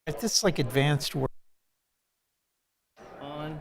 If this is like advanced work on.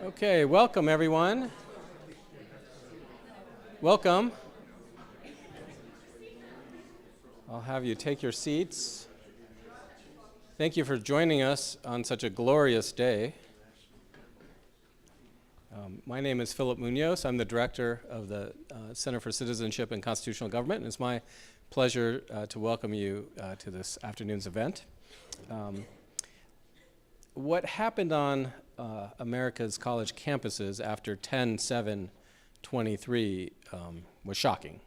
Okay, welcome everyone. Welcome. I'll have you take your seats. Thank you for joining us on such a glorious day. My name is Philip Munoz. I'm the director of the Center for Citizenship and Constitutional Government, and it's my pleasure to welcome you to this afternoon's event. What happened on America's college campuses after 10/7/23 was shocking.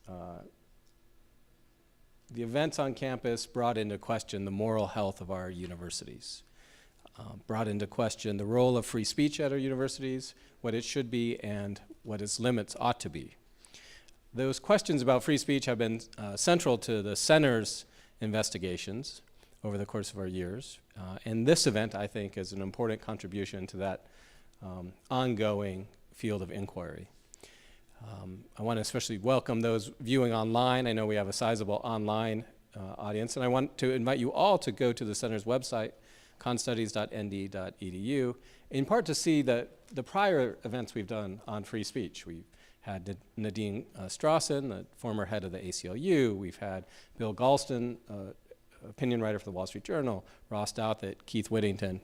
The events on campus brought into question the moral health of our universities, brought into question the role of free speech at our universities, what it should be, and what its limits ought to be. Those questions about free speech have been central to the Center's investigations over the course of our years. And this event, I think, is an important contribution to that ongoing field of inquiry. I want to especially welcome those viewing online. I know we have a sizable online audience, and I want to invite you all to go to the Center's website, constudies.nd.edu, in part to see the prior events we've done on free speech. We've had Nadine Strawson, the former head of the ACLU. We've had Bill Galston, opinion writer for the Wall Street Journal, Ross Douthat, Keith Whittington,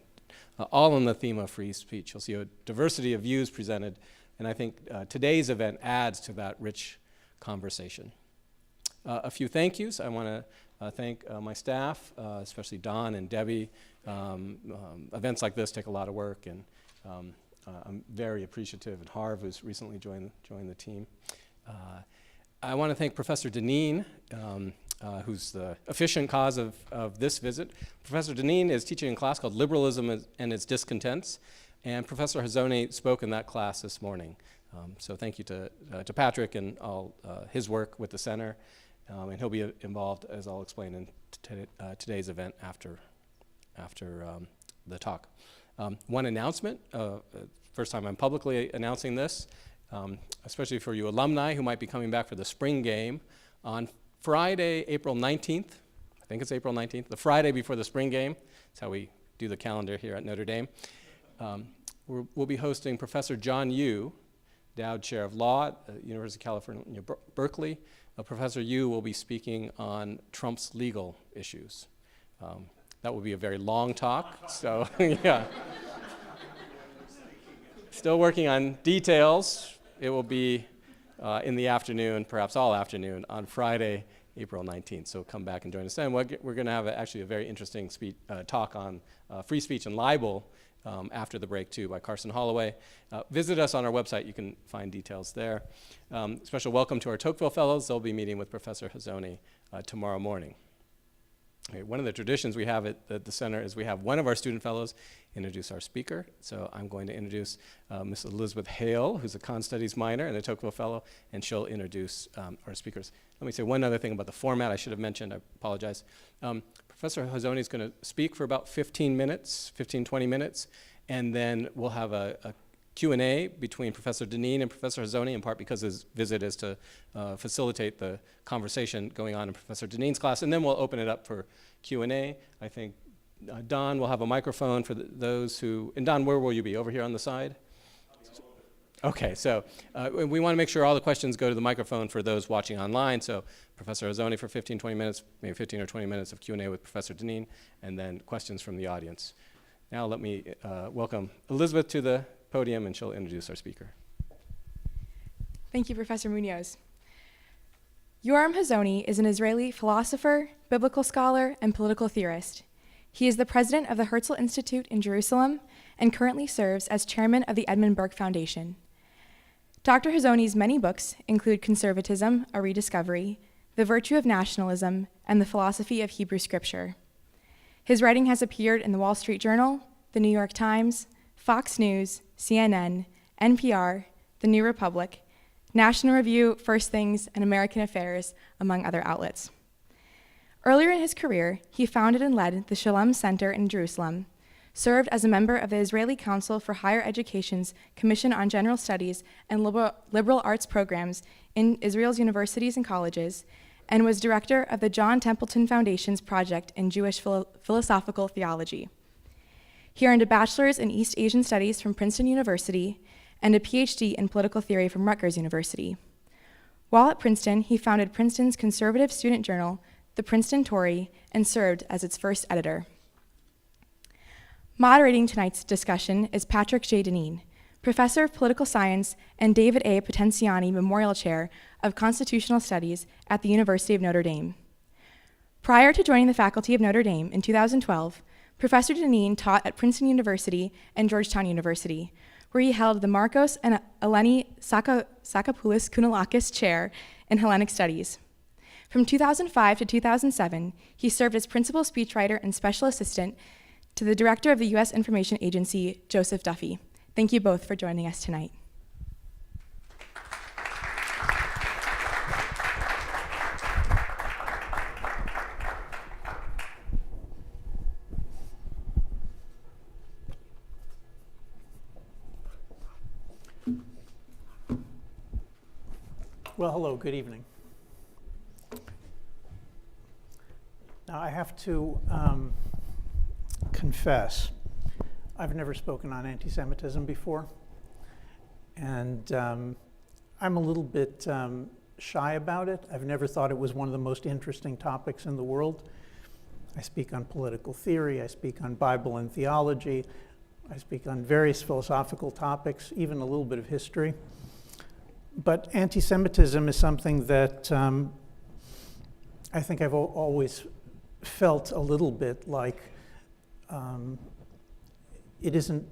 all on the theme of free speech. You'll see a diversity of views presented, and I think today's event adds to that rich conversation. A few thank yous. I want to thank my staff, especially Don and Debbie. Events like this take a lot of work, and I'm very appreciative, and Harv, who's recently joined the team. I want to thank Professor Deneen, who's the efficient cause of this visit. Professor Deneen is teaching a class called Liberalism and Its Discontents, and Professor Hazony spoke in that class this morning. So thank you to Patrick and all his work with the center, and he'll be involved, as I'll explain in today's event after the talk. One announcement, first time I'm publicly announcing this, especially for you alumni who might be coming back for the spring game. On Friday, April 19th, I think it's April 19th, the Friday before the spring game, that's how we do the calendar here at Notre Dame, we'll be hosting Professor John Yu, Dowd Chair of Law at University of California, Berkeley. Professor Yu will be speaking on Trump's legal issues. That will be a very long talk, so yeah. Still working on details. It will be in the afternoon, perhaps all afternoon, on Friday, April 19th. So come back and join us then. We're going to have actually a very interesting talk on free speech and libel after the break, too, by Carson Holloway. Visit us on our website. You can find details there. Special welcome to our Tocqueville Fellows. They'll be meeting with Professor Hazony tomorrow morning. Okay, one of the traditions we have at the center is we have one of our student fellows introduce our speaker. So I'm going to introduce Ms. Elizabeth Hale, who's a Con Studies minor and a Tocqueville Fellow, and she'll introduce our speakers. Let me say one other thing about the format I should have mentioned. I apologize. Professor Hazony is going to speak for about 15 minutes, 20 minutes, and then we'll have a Q&A between Professor Deneen and Professor Hazony, in part because his visit is to facilitate the conversation going on in Professor Deneen's class, and then we'll open it up for Q&A. I think Don will have a microphone for those who, and Don, where will you be? Over here on the side? Okay, so we want to make sure all the questions go to the microphone for those watching online, so Professor Hazony for 20 minutes, maybe 15 or 20 minutes of Q&A with Professor Deneen, and then questions from the audience. Now let me welcome Elizabeth to the podium, and she'll introduce our speaker. Thank you, Professor Munoz. Yoram Hazony is an Israeli philosopher, biblical scholar, and political theorist. He is the president of the Herzl Institute in Jerusalem and currently serves as chairman of the Edmund Burke Foundation. Dr. Hazony's many books include Conservatism, A Rediscovery, The Virtue of Nationalism, and The Philosophy of Hebrew Scripture. His writing has appeared in the Wall Street Journal, the New York Times, Fox News, CNN, NPR, The New Republic, National Review, First Things, and American Affairs, among other outlets. Earlier in his career, he founded and led the Shalom Center in Jerusalem, served as a member of the Israeli Council for Higher Education's Commission on General Studies and Liberal Arts Programs in Israel's universities and colleges, and was director of the John Templeton Foundation's project in Jewish philosophical theology. He earned a bachelor's in East Asian Studies from Princeton University and a Ph.D. in political theory from Rutgers University. While at Princeton, he founded Princeton's conservative student journal, the Princeton Tory, and served as its first editor. Moderating tonight's discussion is Patrick J. Deneen, professor of political science and David A. Potenziani Memorial Chair of Constitutional Studies at the University of Notre Dame. Prior to joining the faculty of Notre Dame in 2012, Professor Deneen taught at Princeton University and Georgetown University, where he held the Marcos and Eleni Sakopoulos Kounalakis Chair in Hellenic Studies. From 2005 to 2007, he served as principal speechwriter and special assistant to the director of the U.S. Information Agency, Joseph Duffy. Thank you both for joining us tonight. Well, hello, good evening. Now, I have to confess, I've never spoken on anti-Semitism before, and I'm a little bit shy about it. I've never thought it was one of the most interesting topics in the world. I speak on political theory, I speak on Bible and theology, I speak on various philosophical topics, even a little bit of history. But anti-Semitism is something that I think I've always felt a little bit like it isn't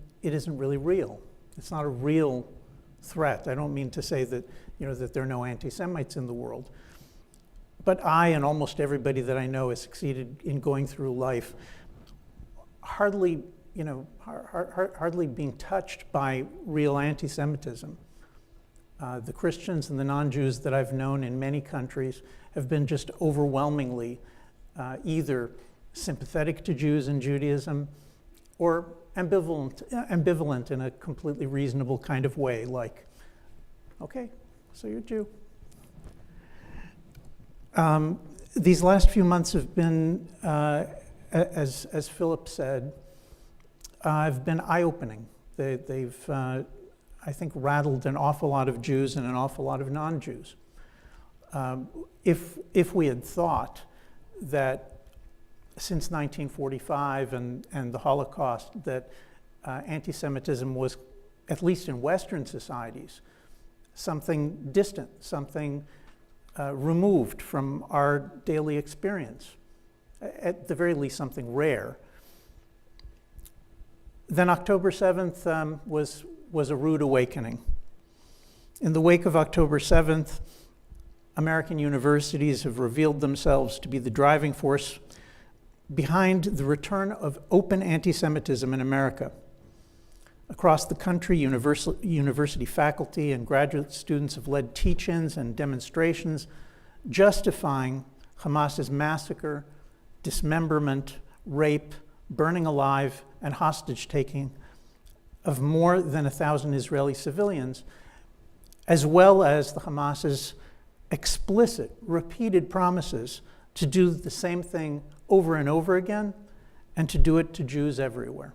really real. It's not a real threat. I don't mean to say that, that there are no anti-Semites in the world. But I and almost everybody that I know has succeeded in going through life hardly being touched by real anti-Semitism. The Christians and the non-Jews that I've known in many countries have been just overwhelmingly either sympathetic to Jews and Judaism or ambivalent in a completely reasonable kind of way, like, okay, so you're Jew. These last few months have been, as Philip said, have been eye-opening. They've I think, rattled an awful lot of Jews and an awful lot of non-Jews. If we had thought that since 1945 and the Holocaust that anti-Semitism was, at least in Western societies, something distant, something removed from our daily experience, at the very least something rare, then October 7th was a rude awakening. In the wake of October 7th, American universities have revealed themselves to be the driving force behind the return of open anti-Semitism in America. Across the country, university faculty and graduate students have led teach-ins and demonstrations justifying Hamas's massacre, dismemberment, rape, burning alive, and hostage-taking of more than 1,000 Israeli civilians, as well as the Hamas's explicit, repeated promises to do the same thing over and over again, and to do it to Jews everywhere.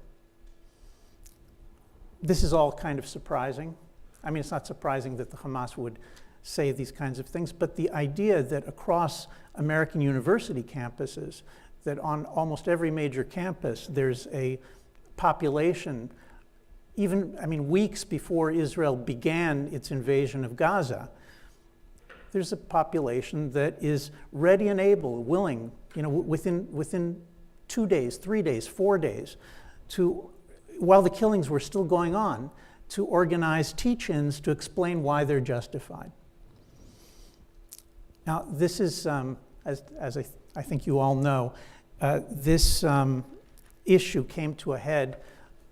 This is all kind of surprising. I mean, it's not surprising that the Hamas would say these kinds of things, but the idea that across American university campuses, that on almost every major campus, there's a population, weeks before Israel began its invasion of Gaza, there's a population that is ready and able, willing, within 2 days, 3 days, 4 days, to, while the killings were still going on, to organize teach-ins to explain why they're justified. Now, this is, as I think you all know, this issue came to a head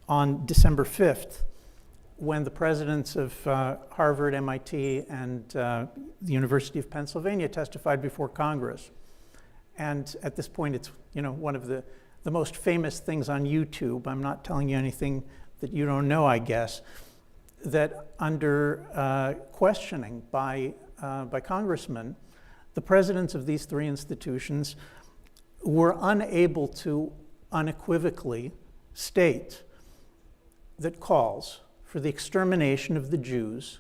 on December 5th, when the presidents of Harvard, MIT, and the University of Pennsylvania testified before Congress. And at this point, it's one of the most famous things on YouTube. I'm not telling you anything that you don't know, I guess, that under questioning by congressmen, the presidents of these three institutions were unable to unequivocally state that calls for the extermination of the Jews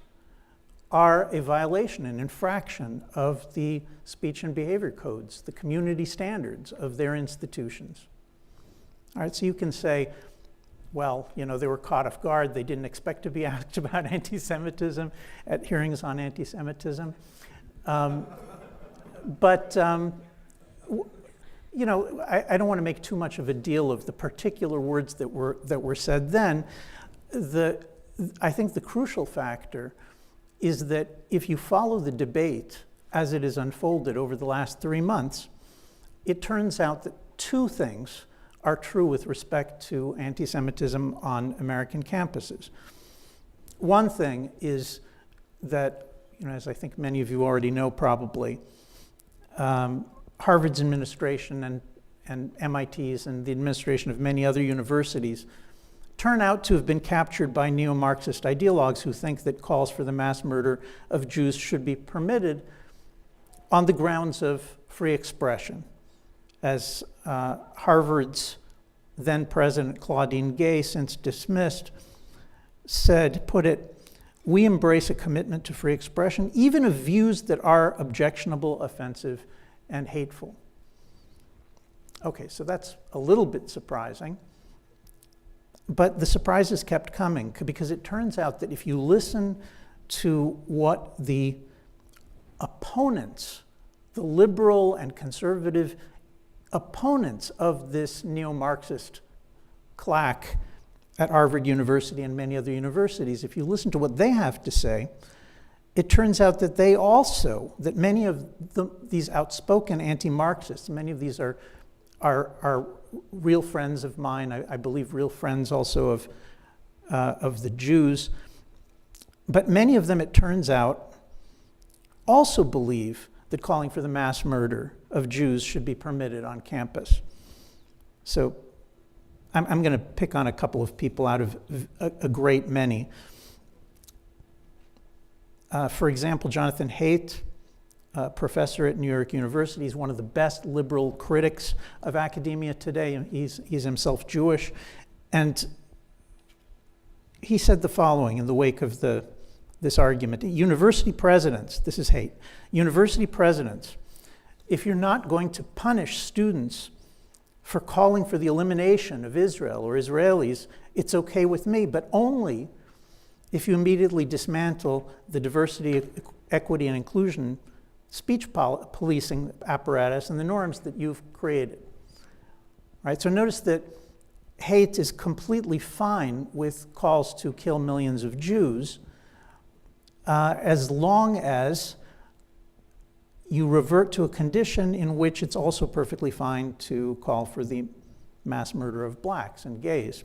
are a violation, an infraction of the speech and behavior codes, the community standards of their institutions. All right, so you can say, well, they were caught off guard. They didn't expect to be asked about anti-Semitism at hearings on anti-Semitism. But I don't want to make too much of a deal of the particular words that were said then. I think the crucial factor is that if you follow the debate as it has unfolded over the last 3 months, it turns out that two things are true with respect to anti-Semitism on American campuses. One thing is that, as I think many of you already know probably, Harvard's administration and MIT's and the administration of many other universities turn out to have been captured by neo-Marxist ideologues who think that calls for the mass murder of Jews should be permitted on the grounds of free expression. As Harvard's then president Claudine Gay, since dismissed, put it, "We embrace a commitment to free expression, even of views that are objectionable, offensive, and hateful." Okay, so that's a little bit surprising. But the surprises kept coming because it turns out that if you listen to what the opponents, the liberal and conservative opponents of this neo-Marxist claque at Harvard University and many other universities, if you listen to what they have to say, it turns out that they also, that many of these outspoken anti-Marxists, many of these are real friends of mine, I believe real friends also of the Jews, but many of them, it turns out, also believe that calling for the mass murder of Jews should be permitted on campus. So I'm going to pick on a couple of people out of a great many. For example, Jonathan Haidt, professor at New York University, is one of the best liberal critics of academia today. He's himself Jewish. And he said the following in the wake of this argument. University presidents, this is Haidt, university presidents, if you're not going to punish students for calling for the elimination of Israel or Israelis, it's okay with me, but only if you immediately dismantle the diversity, equity, and inclusion speech policing apparatus and the norms that you've created. Right? So notice that Haidt is completely fine with calls to kill millions of Jews as long as you revert to a condition in which it's also perfectly fine to call for the mass murder of blacks and gays.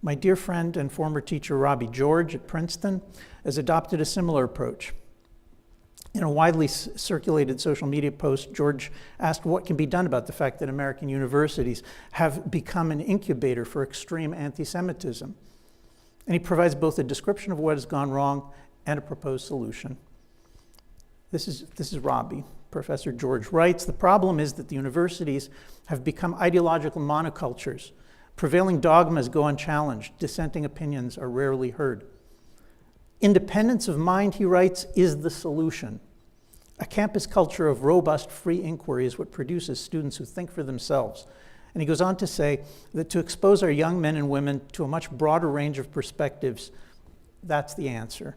My dear friend and former teacher Robbie George at Princeton has adopted a similar approach. In a widely circulated social media post, George asked what can be done about the fact that American universities have become an incubator for extreme anti-Semitism. And he provides both a description of what has gone wrong and a proposed solution. This is Robbie. Professor George writes, the problem is that the universities have become ideological monocultures. Prevailing dogmas go unchallenged. Dissenting opinions are rarely heard. Independence of mind, he writes, is the solution. A campus culture of robust free inquiry is what produces students who think for themselves. And he goes on to say that to expose our young men and women to a much broader range of perspectives, that's the answer.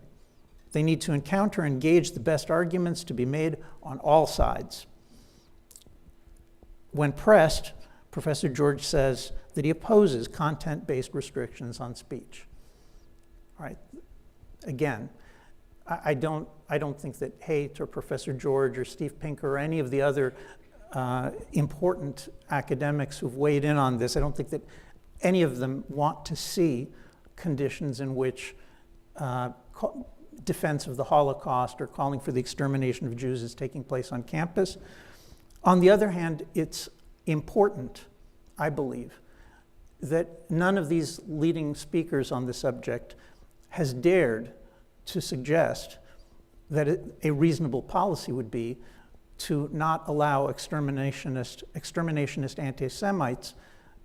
They need to encounter and engage the best arguments to be made on all sides. When pressed, Professor George says that he opposes content-based restrictions on speech. All right. Again, I don't think that Haidt or Professor George or Steve Pinker or any of the other important academics who've weighed in on this, I don't think that any of them want to see conditions in which defense of the Holocaust or calling for the extermination of Jews is taking place on campus. On the other hand, it's important, I believe, that none of these leading speakers on the subject has dared to suggest that a reasonable policy would be to not allow exterminationist anti-Semites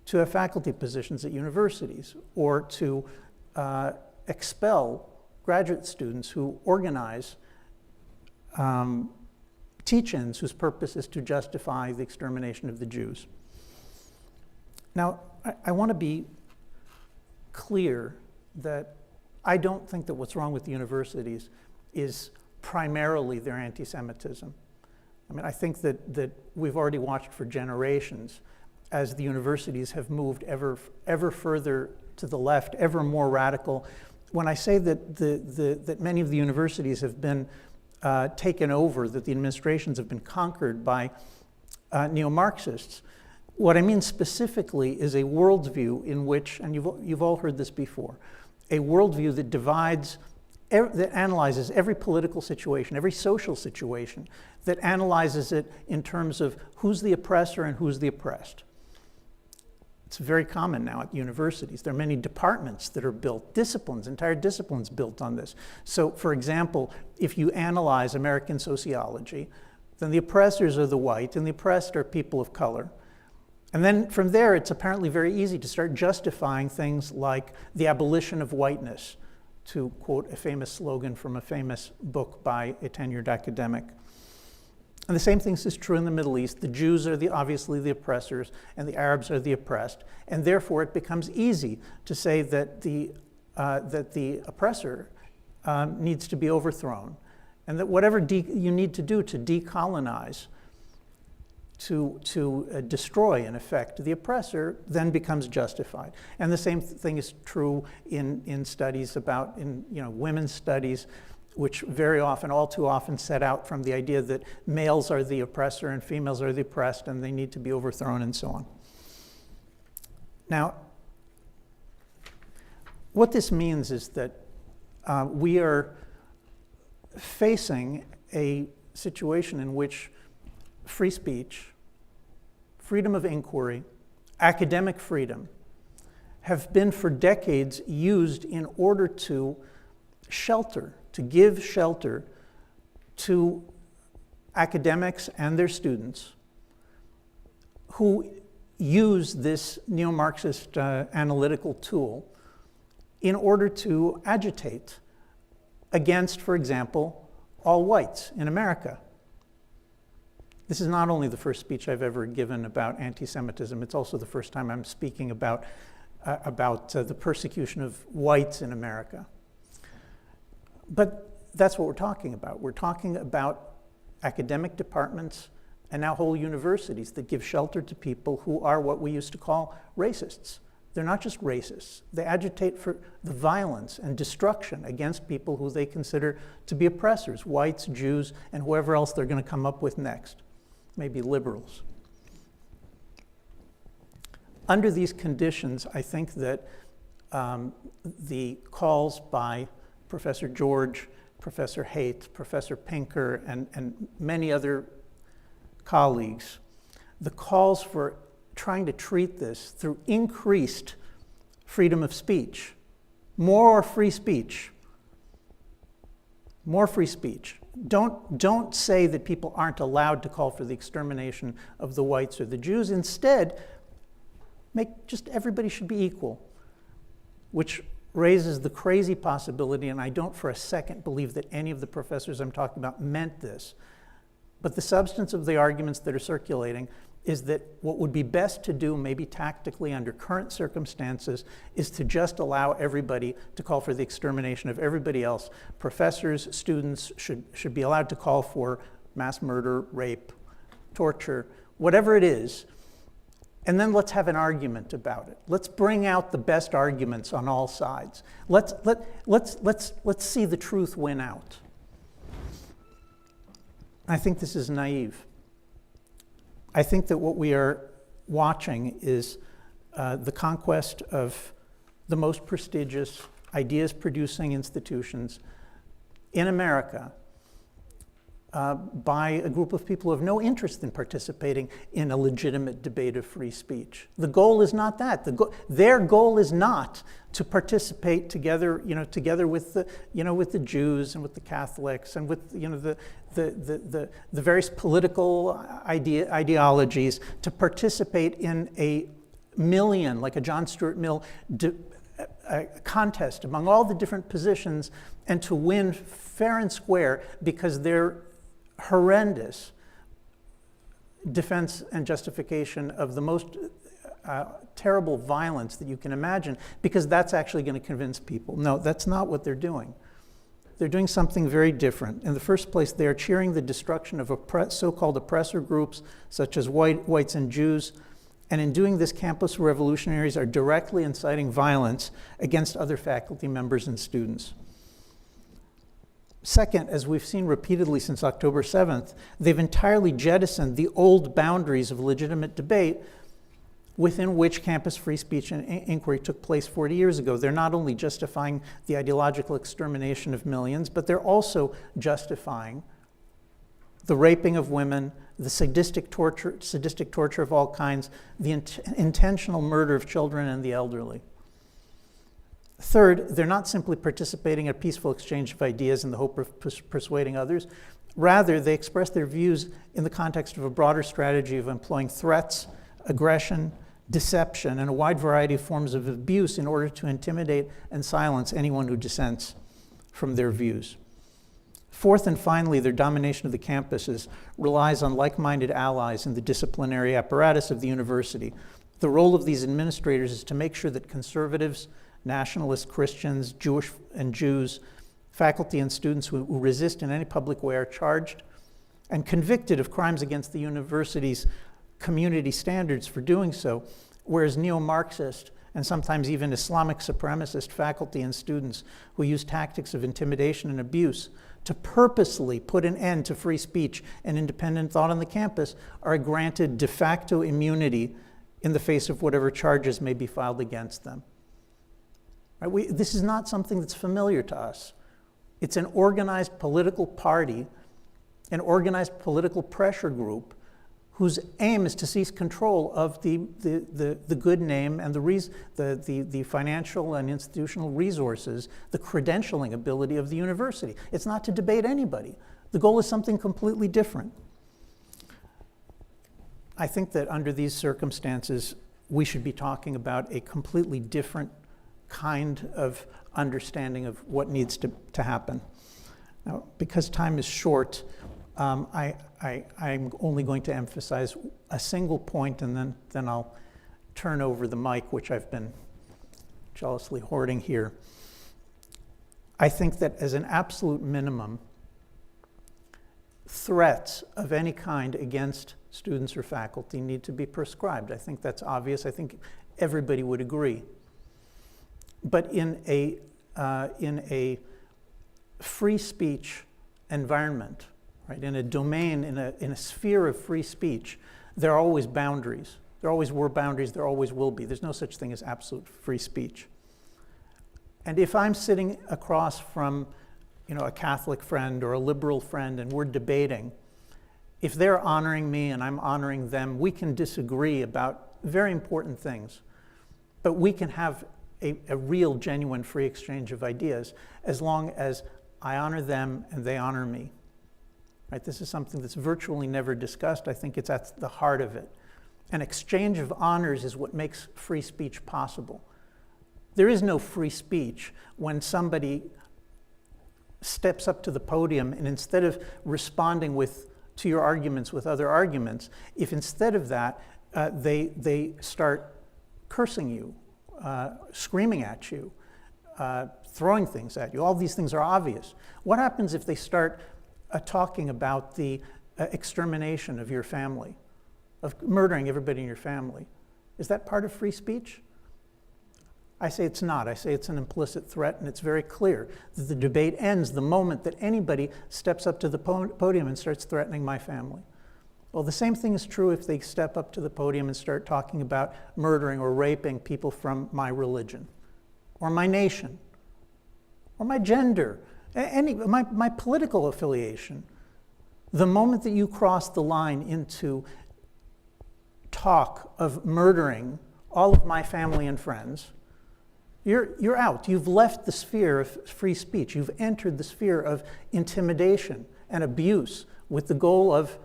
to have faculty positions at universities, or to expel graduate students who organize teach-ins whose purpose is to justify the extermination of the Jews. Now, I want to be clear that I don't think that what's wrong with the universities is primarily their anti-Semitism. I mean, I think that we've already watched for generations as the universities have moved ever further to the left, ever more radical. When I say that that many of the universities have been taken over, that the administrations have been conquered by neo-Marxists, what I mean specifically is a worldview in which, and you've all heard this before, a worldview that divides, that analyzes every political situation, every social situation, that analyzes it in terms of who's the oppressor and who's the oppressed. It's very common now at universities. There are many departments that are built, disciplines, entire disciplines built on this. So, for example, if you analyze American sociology, then the oppressors are the white and the oppressed are people of color. And then from there, it's apparently very easy to start justifying things like the abolition of whiteness, to quote a famous slogan from a famous book by a tenured academic. And the same thing is true in the Middle East. The Jews are obviously the oppressors, and the Arabs are the oppressed. And therefore, it becomes easy to say that the oppressor needs to be overthrown, and that whatever you need to do to decolonize, to destroy, in effect, the oppressor, then becomes justified. And the same thing is true in studies about, women's studies, which very often, all too often, set out from the idea that males are the oppressor and females are the oppressed, and they need to be overthrown, and so on. Now, what this means is that we are facing a situation in which free speech, freedom of inquiry, academic freedom have been for decades used in order to give shelter to academics and their students who use this neo-Marxist analytical tool in order to agitate against, for example, all whites in America. This is not only the first speech I've ever given about anti-Semitism, it's also the first time I'm speaking about the persecution of whites in America. But that's what we're talking about. We're talking about academic departments and now whole universities that give shelter to people who are what we used to call racists. They're not just racists. They agitate for the violence and destruction against people who they consider to be oppressors, whites, Jews, and whoever else they're going to come up with next, maybe liberals. Under these conditions, I think that the calls by Professor George, Professor Haidt, Professor Pinker, and many other colleagues, the calls for trying to treat this through increased freedom of speech, more free speech, more free speech. Don't say that people aren't allowed to call for the extermination of the whites or the Jews. Instead, make just everybody should be equal, which raises the crazy possibility, and I don't for a second believe that any of the professors I'm talking about meant this, but the substance of the arguments that are circulating is that what would be best to do, maybe tactically under current circumstances, is to just allow everybody to call for the extermination of everybody else. Professors, students should be allowed to call for mass murder, rape, torture, whatever it is, and then let's have an argument about it. Let's bring out the best arguments on all sides. Let's see the truth win out. I think this is naive. I think that what we are watching is the conquest of the most prestigious ideas-producing institutions in America by a group of people who have no interest in participating in a legitimate debate of free speech. The goal is not that. Their goal is not to participate together, together with the Jews and with the Catholics and with, the various political ideologies, to participate in a million, like a John Stuart Mill a contest among all the different positions, and to win fair and square because they're horrendous defense and justification of the most terrible violence that you can imagine, because that's actually going to convince people. No, that's not what they're doing. They're doing something very different. In the first place, they are cheering the destruction of so-called oppressor groups such as whites and Jews, and in doing this, campus revolutionaries are directly inciting violence against other faculty members and students. Second, as we've seen repeatedly since October 7th, they've entirely jettisoned the old boundaries of legitimate debate within which campus free speech and inquiry took place 40 years ago. They're not only justifying the ideological extermination of millions, but they're also justifying the raping of women, the sadistic torture of all kinds, the intentional murder of children and the elderly. Third, they're not simply participating in a peaceful exchange of ideas in the hope of persuading others. Rather, they express their views in the context of a broader strategy of employing threats, aggression, deception, and a wide variety of forms of abuse in order to intimidate and silence anyone who dissents from their views. Fourth and finally, their domination of the campuses relies on like-minded allies in the disciplinary apparatus of the university. The role of these administrators is to make sure that conservatives, nationalists, Christians, Jewish and Jews, faculty and students who resist in any public way are charged and convicted of crimes against the university's community standards for doing so, whereas neo-Marxist and sometimes even Islamic supremacist faculty and students who use tactics of intimidation and abuse to purposely put an end to free speech and independent thought on the campus are granted de facto immunity in the face of whatever charges may be filed against them. Right? This is not something that's familiar to us. It's an organized political party, an organized political pressure group whose aim is to seize control of the good name and the financial and institutional resources, the credentialing ability of the university. It's not to debate anybody. The goal is something completely different. I think that under these circumstances, we should be talking about a completely different kind of understanding of what needs to happen. Now, because time is short, I'm only going to emphasize a single point, and then I'll turn over the mic, which I've been jealously hoarding here. I think that as an absolute minimum, threats of any kind against students or faculty need to be prescribed. I think that's obvious. I think everybody would agree. But in a free speech environment, right, in a domain, in a sphere of free speech, there are always boundaries. There always were boundaries, there always will be. There's no such thing as absolute free speech. And if I'm sitting across from, a Catholic friend or a liberal friend and we're debating, if they're honoring me and I'm honoring them, we can disagree about very important things. But we can have a real, genuine free exchange of ideas as long as I honor them and they honor me. Right? This is something that's virtually never discussed. I think it's at the heart of it. An exchange of honors is what makes free speech possible. There is no free speech when somebody steps up to the podium and instead of responding to your arguments with other arguments, if instead of that they start cursing you, screaming at you, throwing things at you, all these things are obvious. What happens if they start talking about the extermination of your family, of murdering everybody in your family? Is that part of free speech? I say it's not. I say it's an implicit threat, and it's very clear that the debate ends the moment that anybody steps up to the podium and starts threatening my family. Well, the same thing is true if they step up to the podium and start talking about murdering or raping people from my religion, or my nation, or my gender, my political affiliation. The moment that you cross the line into talk of murdering all of my family and friends, you're out. You've left the sphere of free speech. You've entered the sphere of intimidation and abuse with the goal of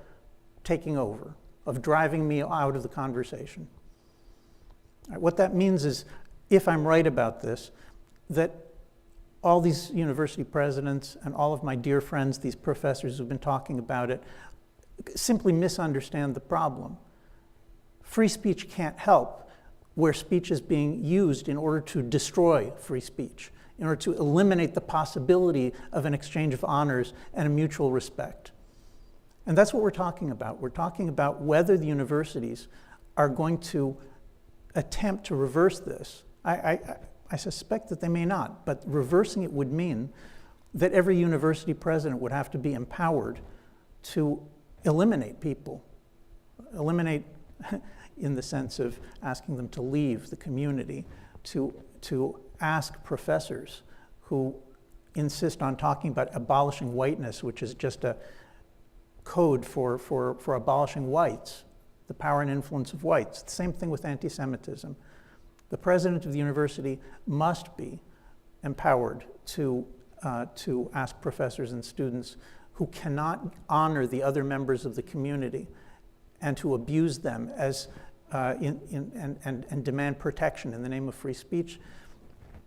taking over, of driving me out of the conversation. What that means is, if I'm right about this, that all these university presidents and all of my dear friends, these professors who've been talking about it, simply misunderstand the problem. Free speech can't help where speech is being used in order to destroy free speech, in order to eliminate the possibility of an exchange of honors and a mutual respect. And that's what we're talking about. We're talking about whether the universities are going to attempt to reverse this. I suspect that they may not, but reversing it would mean that every university president would have to be empowered to eliminate people, eliminate in the sense of asking them to leave the community, to ask professors who insist on talking about abolishing whiteness, which is just a code for abolishing whites, the power and influence of whites. The same thing with anti-Semitism. The president of the university must be empowered to ask professors and students who cannot honor the other members of the community and to abuse them as and demand protection in the name of free speech,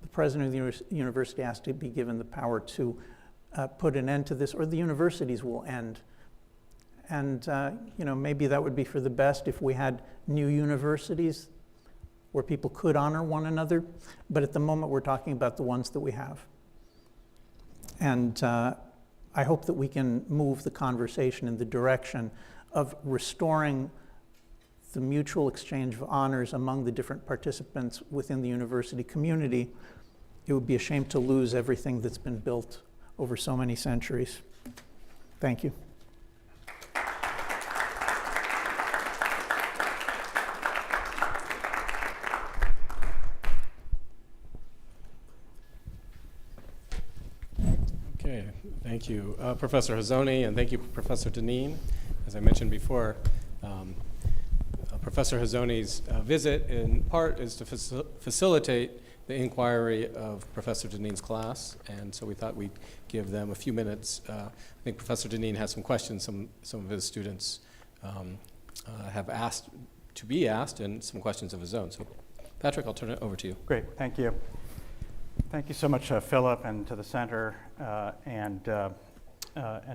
the president of the university has to be given the power to put an end to this, or the universities will end. And maybe that would be for the best if we had new universities where people could honor one another. But at the moment, we're talking about the ones that we have. And I hope that we can move the conversation in the direction of restoring the mutual exchange of honors among the different participants within the university community. It would be a shame to lose everything that's been built over so many centuries. Thank you. Okay, thank you, Professor Hazony, and thank you, Professor Dineen. As I mentioned before, Professor Hazony's visit in part is to facilitate the inquiry of Professor Dineen's class, and so we thought we'd give them a few minutes. I think Professor Dineen has some questions some of his students have asked to be asked, and some questions of his own. So Patrick, I'll turn it over to you. Great, thank you. Thank you so much, Philip, and to the center, and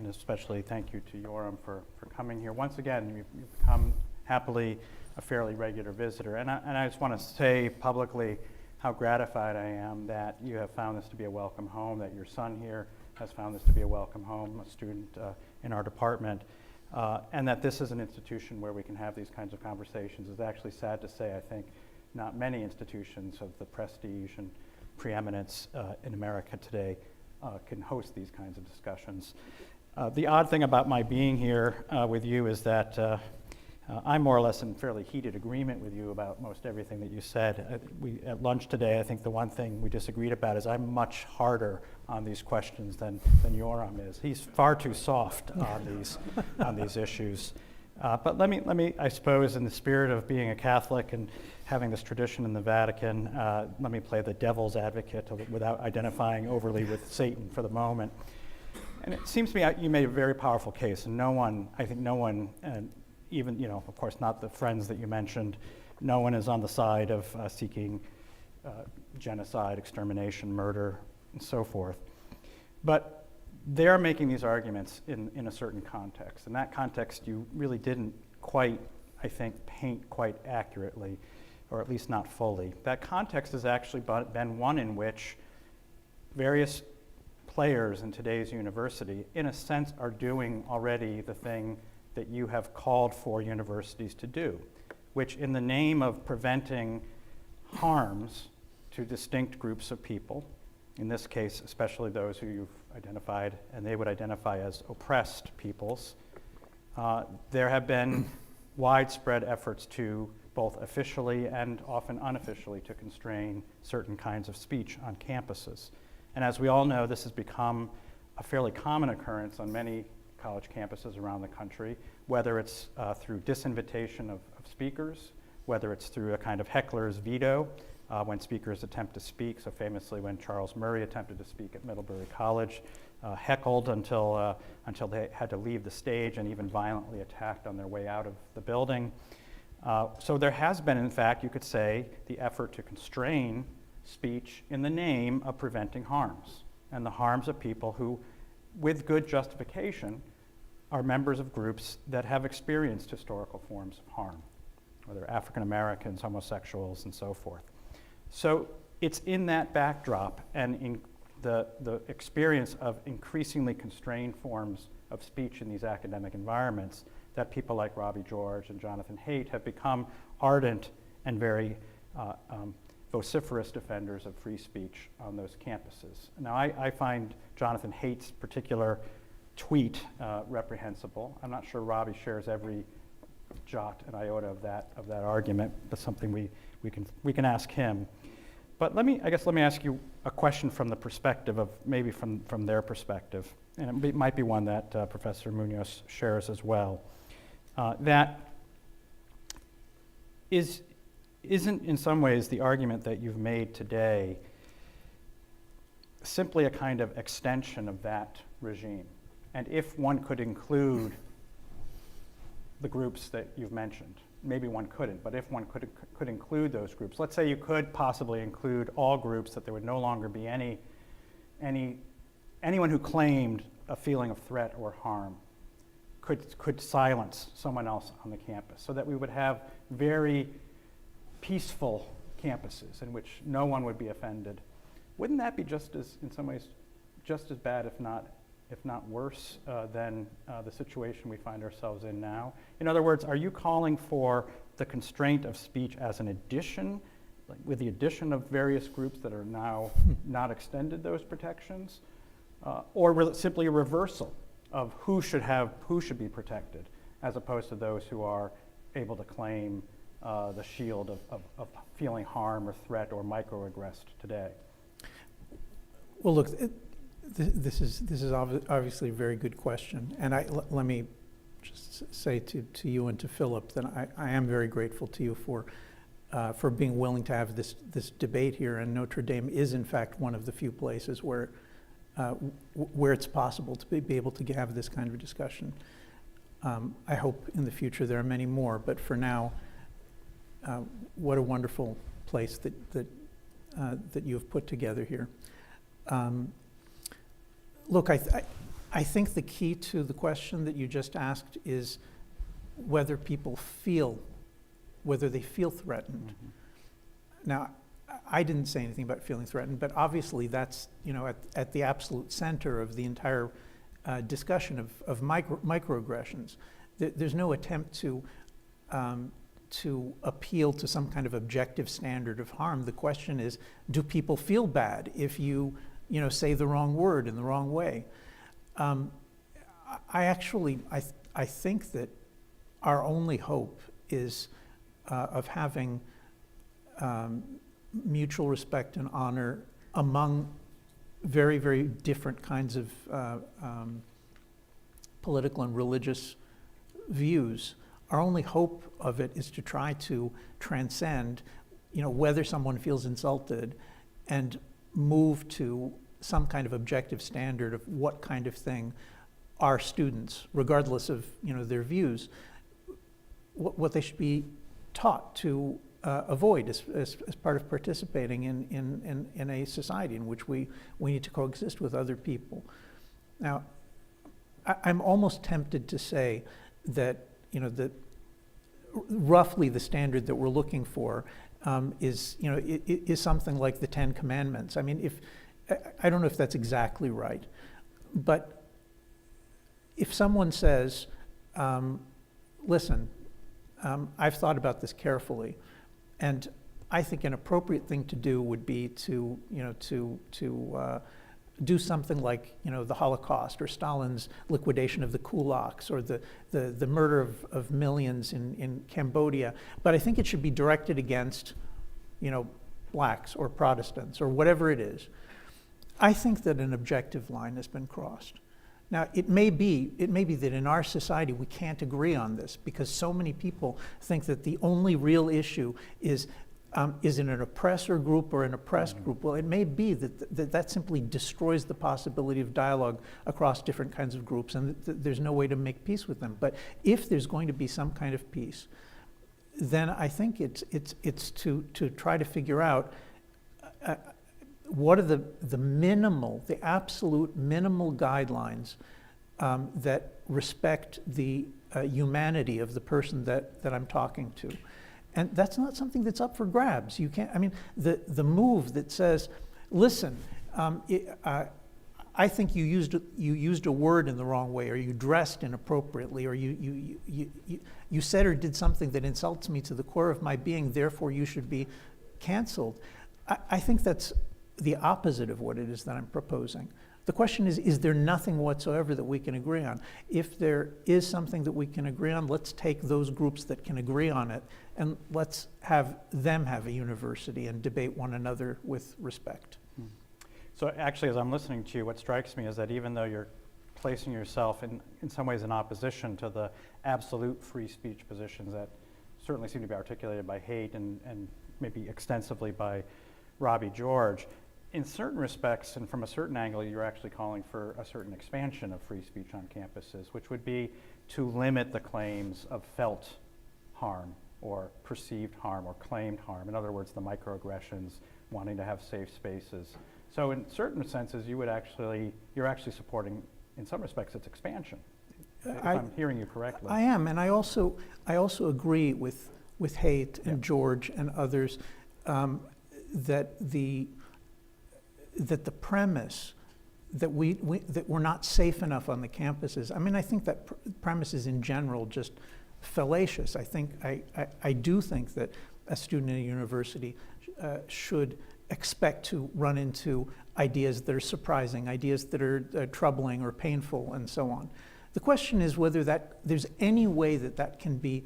especially thank you to Yoram for coming here. Once again, you've become happily a fairly regular visitor, and I just want to say publicly how gratified I am that you have found this to be a welcome home, that your son here has found this to be a welcome home, a student in our department, and that this is an institution where we can have these kinds of conversations. It's actually sad to say, I think, not many institutions of the prestige and preeminence in America today can host these kinds of discussions. The odd thing about my being here with you is that I'm more or less in fairly heated agreement with you about most everything that you said. At lunch today, I think the one thing we disagreed about is I'm much harder on these questions than Yoram is. He's far too soft on these issues. But let me, I suppose, in the spirit of being a Catholic and having this tradition in the Vatican, let me play the devil's advocate without identifying overly with Satan for the moment. And it seems to me you made a very powerful case, and I think no one, even, of course, not the friends that you mentioned, no one is on the side of seeking genocide, extermination, murder, and so forth. But they're making these arguments in a certain context, and that context you really didn't quite, I think, paint quite accurately, or at least not fully. That context has actually been one in which various players in today's university, in a sense, are doing already the thing that you have called for universities to do, which in the name of preventing harms to distinct groups of people, in this case, especially those who you've identified, and they would identify as oppressed peoples, there have been widespread efforts to both officially and often unofficially to constrain certain kinds of speech on campuses. And as we all know, this has become a fairly common occurrence on many college campuses around the country, whether it's through disinvitation of speakers, whether it's through a kind of heckler's veto when speakers attempt to speak. So famously when Charles Murray attempted to speak at Middlebury College, heckled until they had to leave the stage and even violently attacked on their way out of the building. So there has been, in fact, you could say, the effort to constrain speech in the name of preventing harms, and the harms of people who, with good justification, are members of groups that have experienced historical forms of harm, whether African Americans, homosexuals, and so forth. So it's in that backdrop and in the experience of increasingly constrained forms of speech in these academic environments that people like Robbie George and Jonathan Haidt have become ardent and very vociferous defenders of free speech on those campuses. Now, I find Jonathan Haidt's particular tweet reprehensible. I'm not sure Robbie shares every jot and iota of that argument. That's something we can ask him. But let me ask you a question from the perspective of maybe from their perspective, and it might be one that Professor Munoz shares as well. That isn't in some ways the argument that you've made today simply a kind of extension of that regime? And if one could include the groups that you've mentioned, maybe one couldn't, but if one could include those groups, let's say you could possibly include all groups, that there would no longer be anyone who claimed a feeling of threat or harm could silence someone else on the campus, so that we would have very peaceful campuses in which no one would be offended. Wouldn't that be just as, in some ways, just as bad, if not worse, than the situation we find ourselves in now? In other words, are you calling for the constraint of speech as an addition, like with the addition of various groups that are now not extended those protections, or simply a reversal of who should be protected, as opposed to those who are able to claim the shield of feeling harm or threat or microaggressed today? Well, look, this is obviously a very good question, and let me just say to you and to Philip that I am very grateful to you for being willing to have this debate here. And Notre Dame is, in fact, one of the few places where it's possible to be able to have this kind of discussion. I hope in the future there are many more, but for now, what a wonderful place that you've put together here. Look, I think the key to the question that you just asked is whether people feel threatened. Mm-hmm. Now, I didn't say anything about feeling threatened, but obviously that's, at the absolute center of the entire discussion of microaggressions. There's no attempt to appeal to some kind of objective standard of harm. The question is, do people feel bad if you say the wrong word in the wrong way? I think that our only hope is of having mutual respect and honor among very, very different kinds of political and religious views. Our only hope of it is to try to transcend, whether someone feels insulted, and move to some kind of objective standard of what kind of thing our students, regardless of their views, what they should be taught to avoid as part of participating in a society in which we need to coexist with other people. Now, I'm almost tempted to say that that roughly the standard that we're looking for is something like the Ten Commandments. I mean, I don't know if that's exactly right, but if someone says, listen, I've thought about this carefully, and I think an appropriate thing to do would be to do something like the Holocaust or Stalin's liquidation of the kulaks or the murder of millions in Cambodia, but I think it should be directed against blacks or Protestants or whatever it is. I think that an objective line has been crossed. Now, it may be that in our society we can't agree on this because so many people think that the only real issue is in an oppressor group or an oppressed group. Well, it may be that simply destroys the possibility of dialogue across different kinds of groups, and there's no way to make peace with them. But if there's going to be some kind of peace, then I think it's to try to figure out what are the absolute minimal guidelines that respect the humanity of the person that I'm talking to. And that's not something that's up for grabs. You can't, I mean, the move that says, listen, I think you used a word in the wrong way, or you dressed inappropriately, or you said or did something that insults me to the core of my being, therefore you should be canceled. I think that's the opposite of what it is that I'm proposing. The question is there nothing whatsoever that we can agree on? If there is something that we can agree on, let's take those groups that can agree on it and let's have them have a university and debate one another with respect. So actually, as I'm listening to you, what strikes me is that even though you're placing yourself in some ways in opposition to the absolute free speech positions that certainly seem to be articulated by Haidt and maybe extensively by Robbie George, in certain respects and from a certain angle, you're actually calling for a certain expansion of free speech on campuses, which would be to limit the claims of felt harm or perceived harm or claimed harm. In other words, the microaggressions, wanting to have safe spaces. So in certain senses, you're actually supporting, in some respects, its expansion, if I'm hearing you correctly. I am, and I also agree with Haidt and George and others that the premise that we're not safe enough on the campuses. I mean, I think that premise is in general just fallacious. I do think that a student at a university should expect to run into ideas that are surprising, ideas that are troubling or painful, and so on. The question is whether there's any way that can be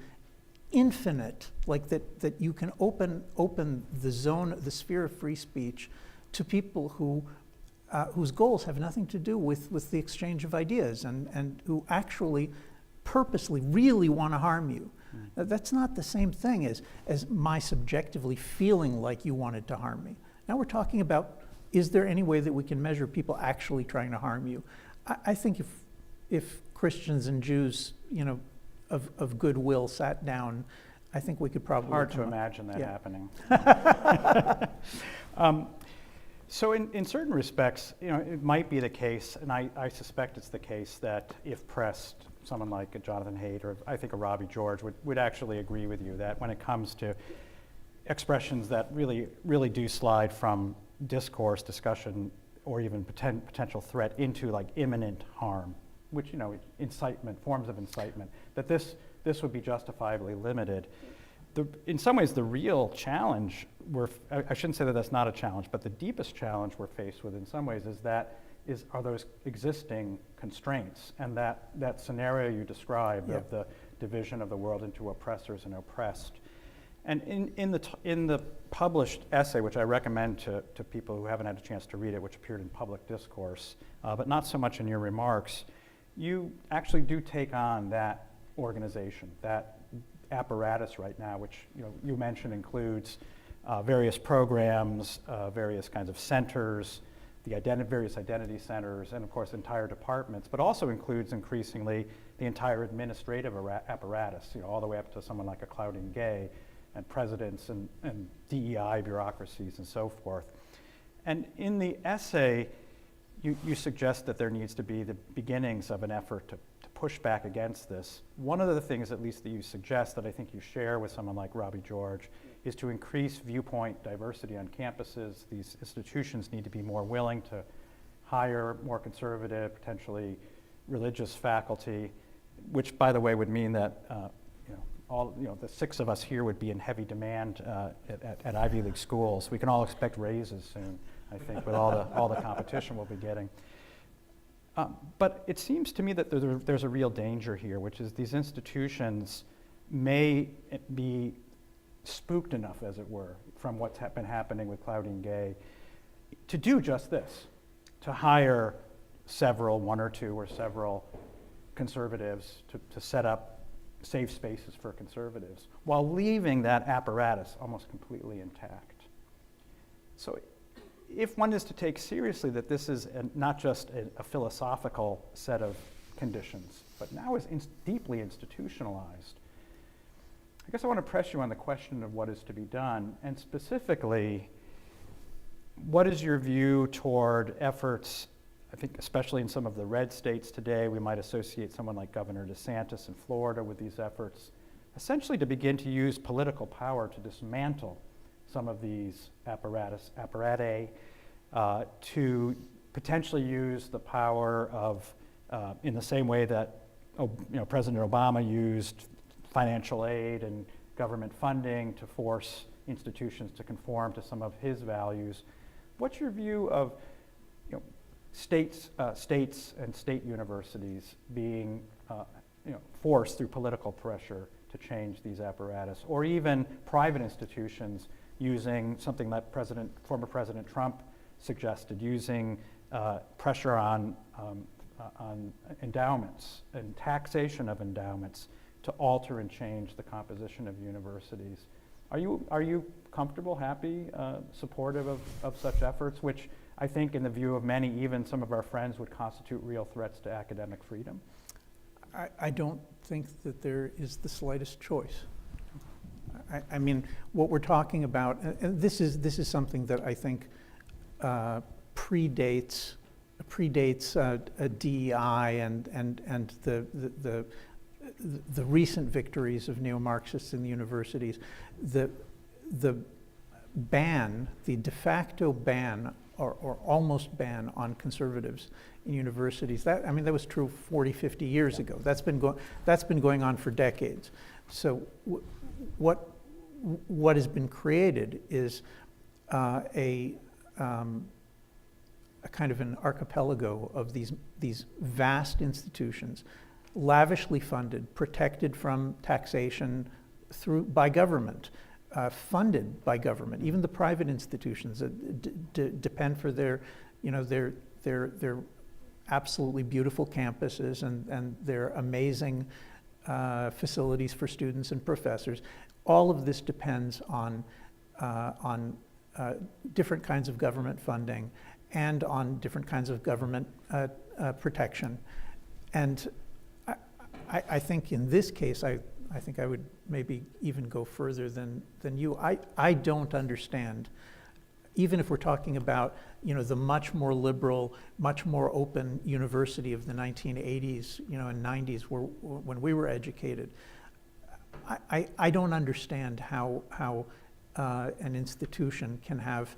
infinite, like that you can open the sphere of free speech to people whose goals have nothing to do with the exchange of ideas and who actually purposely really want to harm you. That's not the same thing as my subjectively feeling like you wanted to harm me. Now we're talking about, is there any way that we can measure people actually trying to harm you? I think if Christians and Jews, of goodwill sat down, I think we could probably Hard to imagine that happening. So in certain respects, it might be the case, and I suspect it's the case, that if pressed, someone like a Jonathan Haidt or I think a Robbie George would actually agree with you that when it comes to expressions that really do slide from discourse, discussion, or even potential threat into like imminent harm, which, incitement, forms of incitement, that this would be justifiably limited. In some ways, the real challenge, I shouldn't say that that's not a challenge, but the deepest challenge we're faced with in some ways are those existing constraints, and that scenario you described of the division of the world into oppressors and oppressed. And in the published essay, which I recommend to people who haven't had a chance to read it, which appeared in Public Discourse, but not so much in your remarks, you actually do take on that organization, that apparatus right now, which you mentioned includes various programs, various kinds of centers, various identity centers, and of course entire departments, but also includes increasingly the entire administrative apparatus, all the way up to someone like a Claudine Gay, and presidents and DEI bureaucracies and so forth. And in the essay, you suggest that there needs to be the beginnings of an effort to push back against this. One of the things, at least, that you suggest that I think you share with someone like Robbie George is to increase viewpoint diversity on campuses. These institutions need to be more willing to hire more conservative, potentially religious faculty, which, by the way, would mean that the six of us here would be in heavy demand at Ivy League schools. We can all expect raises soon, I think, with all the competition we'll be getting. But it seems to me that there's a real danger here, which is these institutions may be spooked enough, as it were, from what's been happening with Claudine Gay, to do just this, to hire one or two or several conservatives to set up safe spaces for conservatives, while leaving that apparatus almost completely intact. So if one is to take seriously that this is not just a philosophical set of conditions, but now is deeply institutionalized, I guess I want to press you on the question of what is to be done, and specifically, what is your view toward efforts, I think especially in some of the red states today, we might associate someone like Governor DeSantis in Florida with these efforts, essentially to begin to use political power to dismantle some of these apparati, to potentially use the power of, in the same way that President Obama used financial aid and government funding to force institutions to conform to some of his values. What's your view of states and state universities being forced through political pressure to change these apparatus, or even private institutions using something that former President Trump suggested, using pressure on endowments and taxation of endowments to alter and change the composition of universities? Are you comfortable, happy, supportive of such efforts, which I think in the view of many, even some of our friends, would constitute real threats to academic freedom? I don't think that there is the slightest choice. I mean, what we're talking about, and this is something that I think predates DEI and the recent victories of neo-Marxists in the universities. The ban, the de facto ban, or almost ban on conservatives in universities, that was true 40, 50 years ago. That's been going on for decades. So what has been created is a kind of an archipelago of these vast institutions, lavishly funded, protected from taxation by government, funded by government. Even the private institutions that depend for their absolutely beautiful campuses and their amazing facilities for students and professors. All of this depends on different kinds of government funding and on different kinds of government protection. And I think in this case, I think I would maybe even go further than you. I don't understand, even if we're talking about the much more liberal, much more open university of the 1980s, and 90s, when we were educated. I don't understand how an institution can have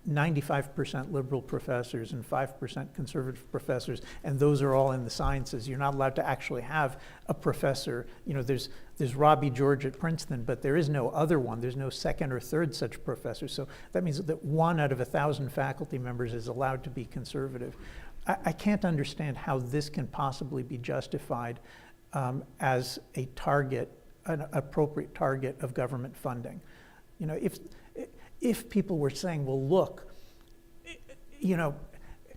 95% liberal professors and 5% conservative professors, and those are all in the sciences. You're not allowed to actually have a professor. There's Robbie George at Princeton, but there is no other one. There's no second or third such professor. So that means that 1 out of 1,000 faculty members is allowed to be conservative. I can't understand how this can possibly be justified as a target, an appropriate target of government funding. If people were saying, well, look,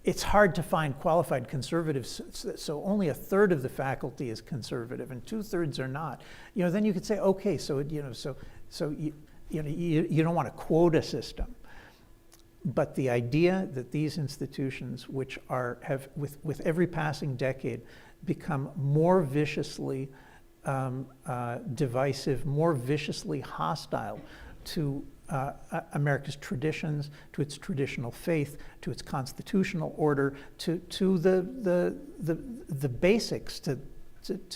it's hard to find qualified conservatives, so only 1/3 of the faculty is conservative and 2/3 are not. Then you could say, okay, so you don't want a quota system. But the idea that these institutions, which have with every passing decade, become more viciously divisive, more viciously hostile to America's traditions, to its traditional faith, to its constitutional order, to the basics, to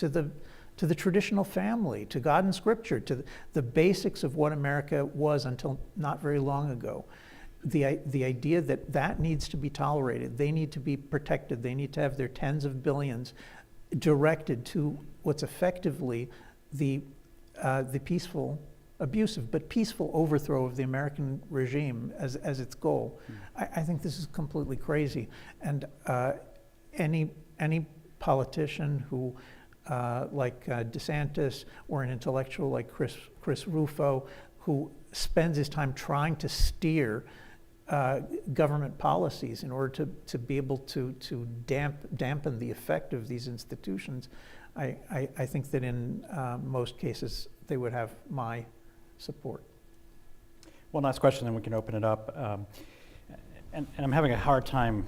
the traditional family, to God and Scripture, to the basics of what America was until not very long ago. The idea that needs to be tolerated, they need to be protected, they need to have their tens of billions directed to what's effectively the peaceful, abusive, but peaceful overthrow of the American regime as its goal. I think this is completely crazy. And any politician who, like DeSantis, or an intellectual like Chris Rufo, who spends his time trying to steer government policies in order to be able to dampen the effect of these institutions, I think that in most cases they would have my support. One last question, then we can open it up. And I'm having a hard time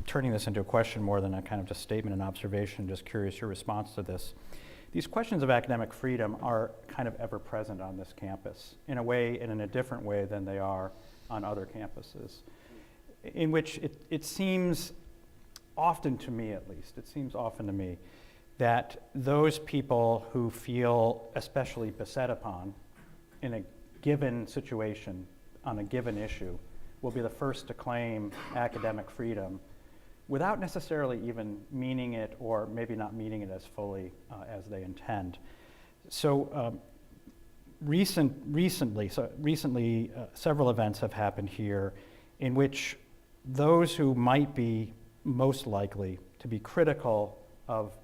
turning this into a question more than a kind of just statement and observation. Just curious your response to this. These questions of academic freedom are kind of ever present on this campus in a way and in a different way than they are on other campuses, in which it seems often to me, at least, that those people who feel especially beset upon in a given situation on a given issue will be the first to claim academic freedom without necessarily even meaning it, or maybe not meaning it as fully as they intend. So recently, several events have happened here in which those who might be most likely to be critical of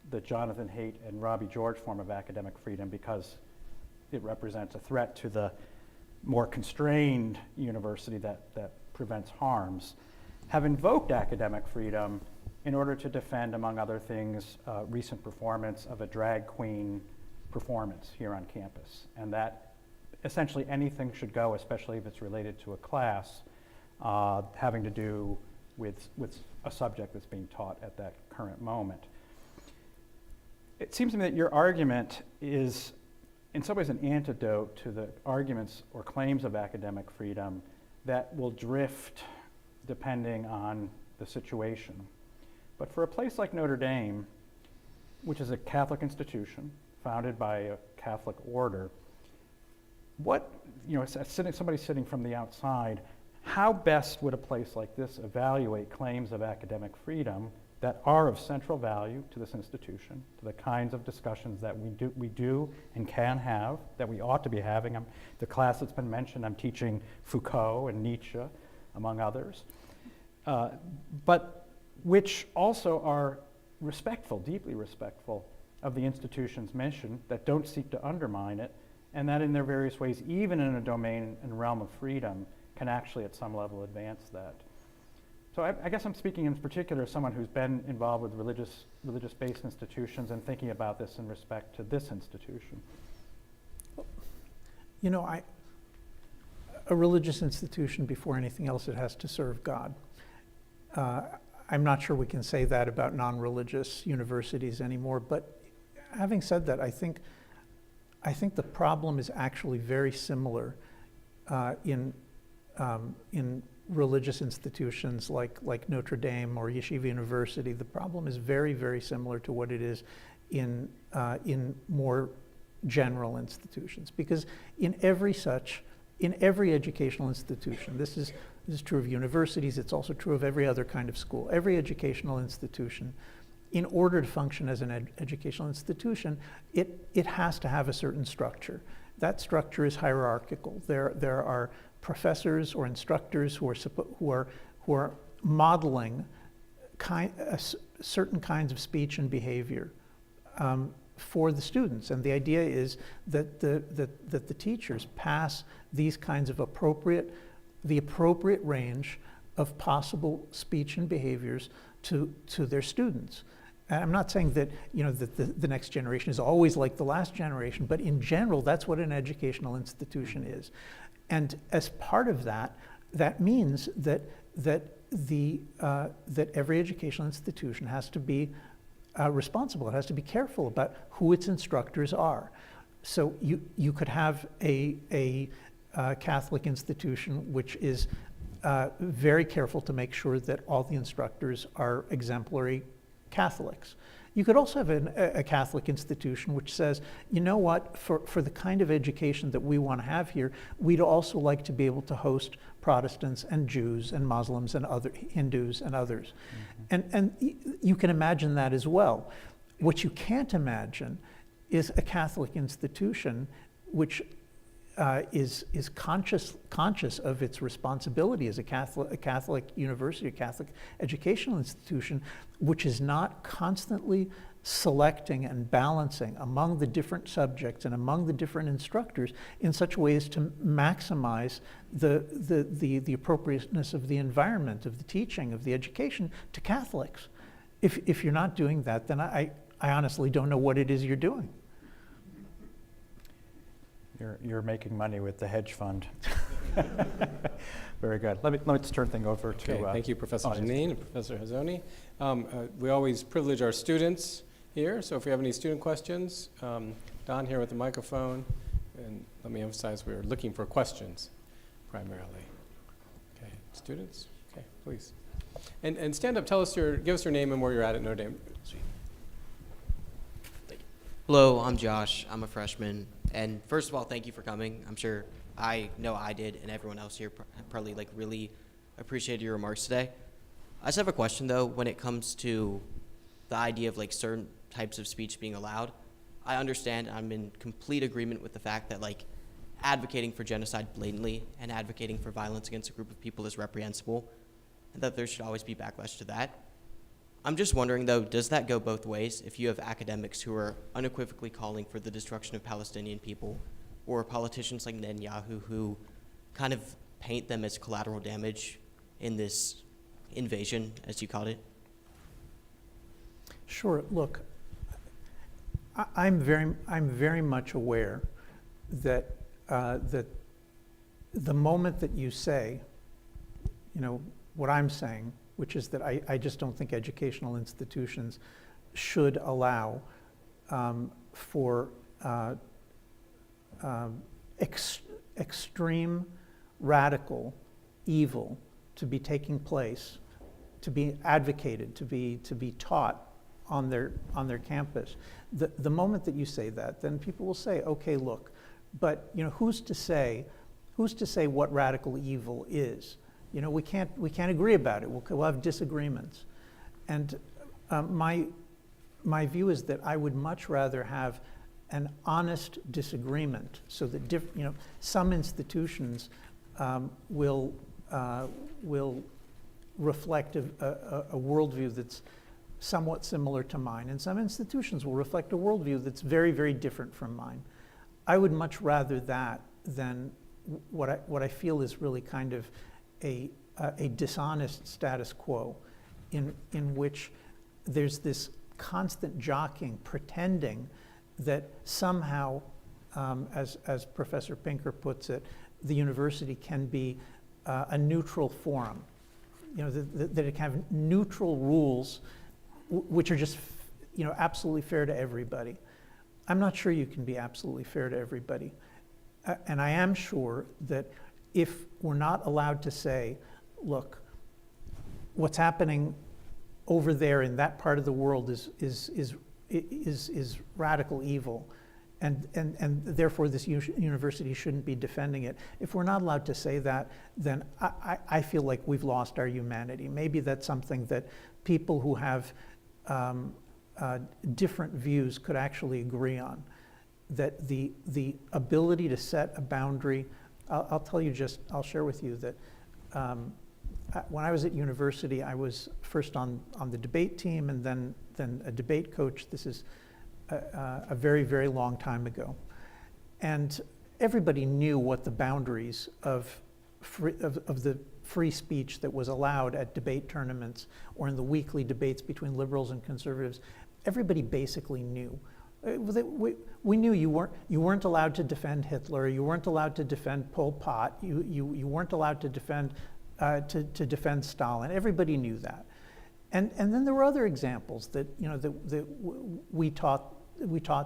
the Jonathan Haidt and Robbie George form of academic freedom because it represents a threat to the more constrained university that prevents harms, have invoked academic freedom in order to defend, among other things, recent performance of a drag queen performance here on campus, and that essentially anything should go, especially if it's related to a class having to do with a subject that's being taught at that current moment. It seems to me that your argument is in some ways an antidote to the arguments or claims of academic freedom that will drift depending on the situation. But for a place like Notre Dame, which is a Catholic institution founded by a Catholic order, what, somebody sitting from the outside, how best would a place like this evaluate claims of academic freedom that are of central value to this institution, to the kinds of discussions that we do and can have, that we ought to be having? The class that's been mentioned, I'm teaching Foucault and Nietzsche, among others, but which also are respectful, deeply respectful of the institution's mission, that don't seek to undermine it, and that in their various ways, even in a domain and realm of freedom, can actually at some level advance that. So I guess I'm speaking in particular as someone who's been involved with religious-based institutions and thinking about this in respect to this institution. A religious institution, before anything else, it has to serve God. I'm not sure we can say that about non-religious universities anymore, but having said that, I think the problem is actually very similar in religious institutions like Notre Dame or Yeshiva University. The problem is very, very similar to what it is in more general institutions, because in every educational institution, this is true of universities, it's also true of every other kind of school. Every educational institution, in order to function as an educational institution, it has to have a certain structure. That structure is hierarchical. There are professors or instructors who are modeling certain kinds of speech and behavior for the students, and the idea is that the teachers pass these kinds of the appropriate range of possible speech and behaviors to their students. And I'm not saying that that the next generation is always like the last generation, but in general, that's what an educational institution is. And as part of that, that means that every educational institution has to be responsible. It has to be careful about who its instructors are. So you could have a Catholic institution which is very careful to make sure that all the instructors are exemplary Catholics. You could also have a Catholic institution which says, you know what, for the kind of education that we want to have here, we'd also like to be able to host Protestants and Jews and Muslims and other Hindus and others. Mm-hmm. And you can imagine that as well. What you can't imagine is a Catholic institution which is conscious of its responsibility as a Catholic university, a Catholic educational institution, which is not constantly selecting and balancing among the different subjects and among the different instructors in such ways to maximize the appropriateness of the environment, of the teaching, of the education to Catholics. If you're not doing that, then I honestly don't know what it is you're doing. You're making money with the hedge fund. Very good. Let's turn things over to. Okay, thank you, Professor audience. Janine and Professor Hazony. We always privilege our students here, so if we have any student questions, Don here with the microphone, and let me emphasize we're looking for questions primarily. Okay, students? Okay, please. And stand up, give us your name and where you're at Notre Dame. Hello, I'm Josh. I'm a freshman. And first of all, thank you for coming. I'm sure I know I did, and everyone else here probably really appreciated your remarks today. I just have a question though. When it comes to the idea of certain types of speech being allowed, I understand. I'm in complete agreement with the fact that advocating for genocide blatantly and advocating for violence against a group of people is reprehensible, and that there should always be backlash to that. I'm just wondering, though, does that go both ways if you have academics who are unequivocally calling for the destruction of Palestinian people, or politicians like Netanyahu who kind of paint them as collateral damage in this invasion, as you called it? Sure. Look, I'm very much aware that that the moment that you say, what I'm saying, which is that I just don't think educational institutions should allow for extreme, radical evil to be taking place, to be advocated, to be taught on their campus. The moment that you say that, then people will say, okay, look, but who's to say what radical evil is? We can't agree about it. We'll have disagreements. And my view is that I would much rather have an honest disagreement, so that some institutions will reflect a worldview that's somewhat similar to mine, and some institutions will reflect a worldview that's very, very different from mine. I would much rather that than what I feel is really kind of a dishonest status quo, in which there's this constant jockeying, pretending that somehow, as Professor Pinker puts it, the university can be a neutral forum. That it can have neutral rules, which are just, absolutely fair to everybody. I'm not sure you can be absolutely fair to everybody. And I am sure that if we're not allowed to say, look, what's happening over there in that part of the world is radical evil, and therefore this university shouldn't be defending it. If we're not allowed to say that, then I feel like we've lost our humanity. Maybe that's something that people who have different views could actually agree on. That the ability to set a boundary, I'll share with you that when I was at university, I was first on the debate team and then a debate coach. This is a very, very long time ago. And everybody knew what the boundaries of the free speech that was allowed at debate tournaments or in the weekly debates between liberals and conservatives. Everybody basically knew. We knew you weren't allowed to defend Hitler. You weren't allowed to defend Pol Pot. You weren't allowed to defend Stalin. Everybody knew that. And then there were other examples that we taught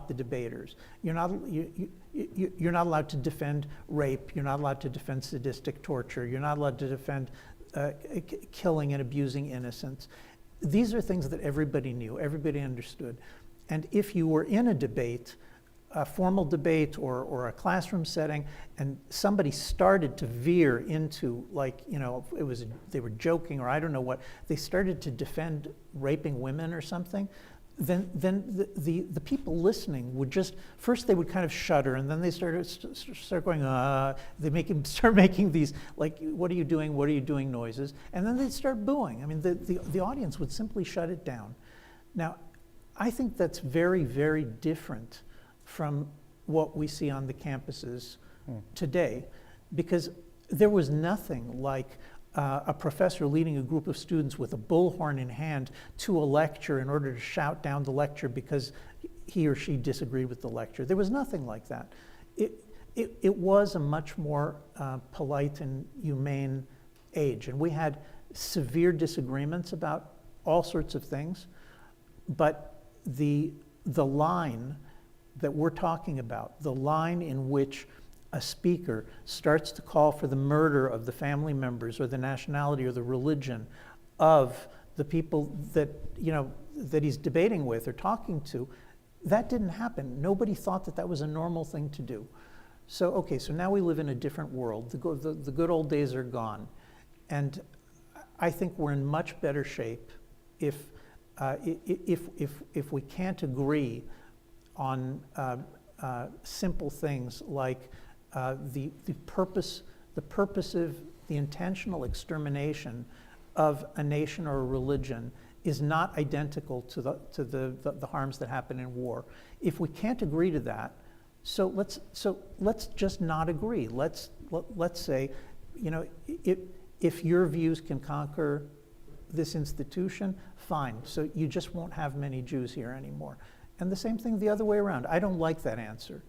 the debaters. You're not allowed to defend rape. You're not allowed to defend sadistic torture. You're not allowed to defend killing and abusing innocents. These are things that everybody knew, everybody understood. And if you were in a debate, a formal debate or a classroom setting, and somebody started to veer into, they were joking or I don't know what, they started to defend raping women or something, then the people listening would first they would kind of shudder, and then they start going, start making these, like, what are you doing noises, and then they'd start booing. I mean, the audience would simply shut it down. Now, I think that's very, very different from what we see on the campuses today, because there was nothing like a professor leading a group of students with a bullhorn in hand to a lecture in order to shout down the lecture because he or she disagreed with the lecture. There was nothing like that. It was a much more polite and humane age, and we had severe disagreements about all sorts of things, but the line that we're talking about, the line in which a speaker starts to call for the murder of the family members or the nationality or the religion of the people that he's debating with or talking to, that didn't happen. Nobody thought that was a normal thing to do. So now we live in a different world. The good old days are gone, and I think we're in much better shape if we can't agree on simple things like the intentional extermination of a nation or a religion is not identical to the harms that happen in war. If we can't agree to that, so let's just not agree. Let's say, if your views can conquer this institution, fine. So you just won't have many Jews here anymore. And the same thing the other way around. I don't like that answer.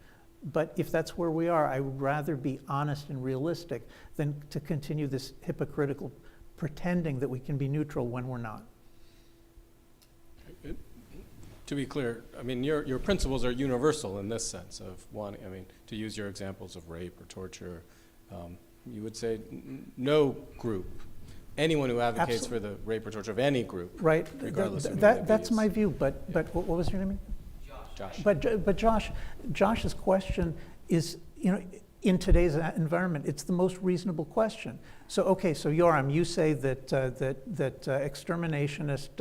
But if that's where we are, I would rather be honest and realistic than to continue this hypocritical pretending that we can be neutral when we're not. To be clear, I mean, your principles are universal in this sense of one, I mean, to use your examples of rape or torture, you would say no group, anyone who advocates for the rape or torture of any group, Right. regardless of who That's is. my view, but what was your name? Josh. But Josh's question is, in today's environment, it's the most reasonable question. So okay, so Yoram, you say that exterminationist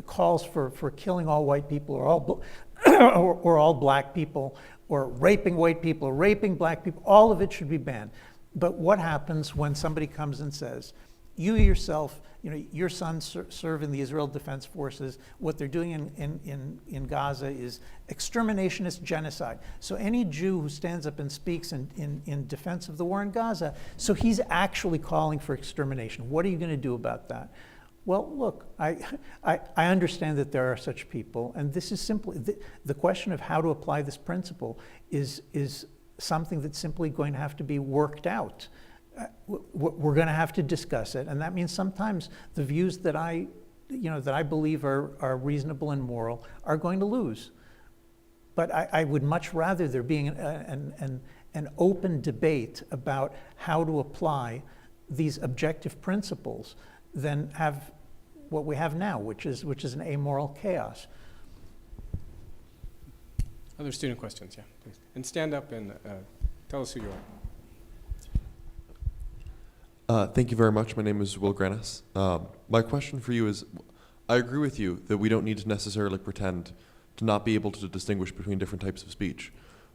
calls for killing all white people or all or all black people, or raping white people, or raping black people. All of it should be banned. But what happens when somebody comes and says, you yourself, your sons serve in the Israel Defense Forces. What they're doing in Gaza is exterminationist genocide. So any Jew who stands up and speaks in defense of the war in Gaza, so he's actually calling for extermination. What are you going to do about that? Well, look, I understand that there are such people, and this is simply the question of how to apply this principle is something that's simply going to have to be worked out. We're going to have to discuss it, and that means sometimes the views that I believe are reasonable and moral are going to lose. But I would much rather there being an open debate about how to apply these objective principles than have what we have now, which is an amoral chaos. Other student questions, yeah, please. And stand up and tell us who you are. Thank you very much. My name is Will Granis. My question for you is, I agree with you that we don't need to necessarily pretend to not be able to distinguish between different types of speech.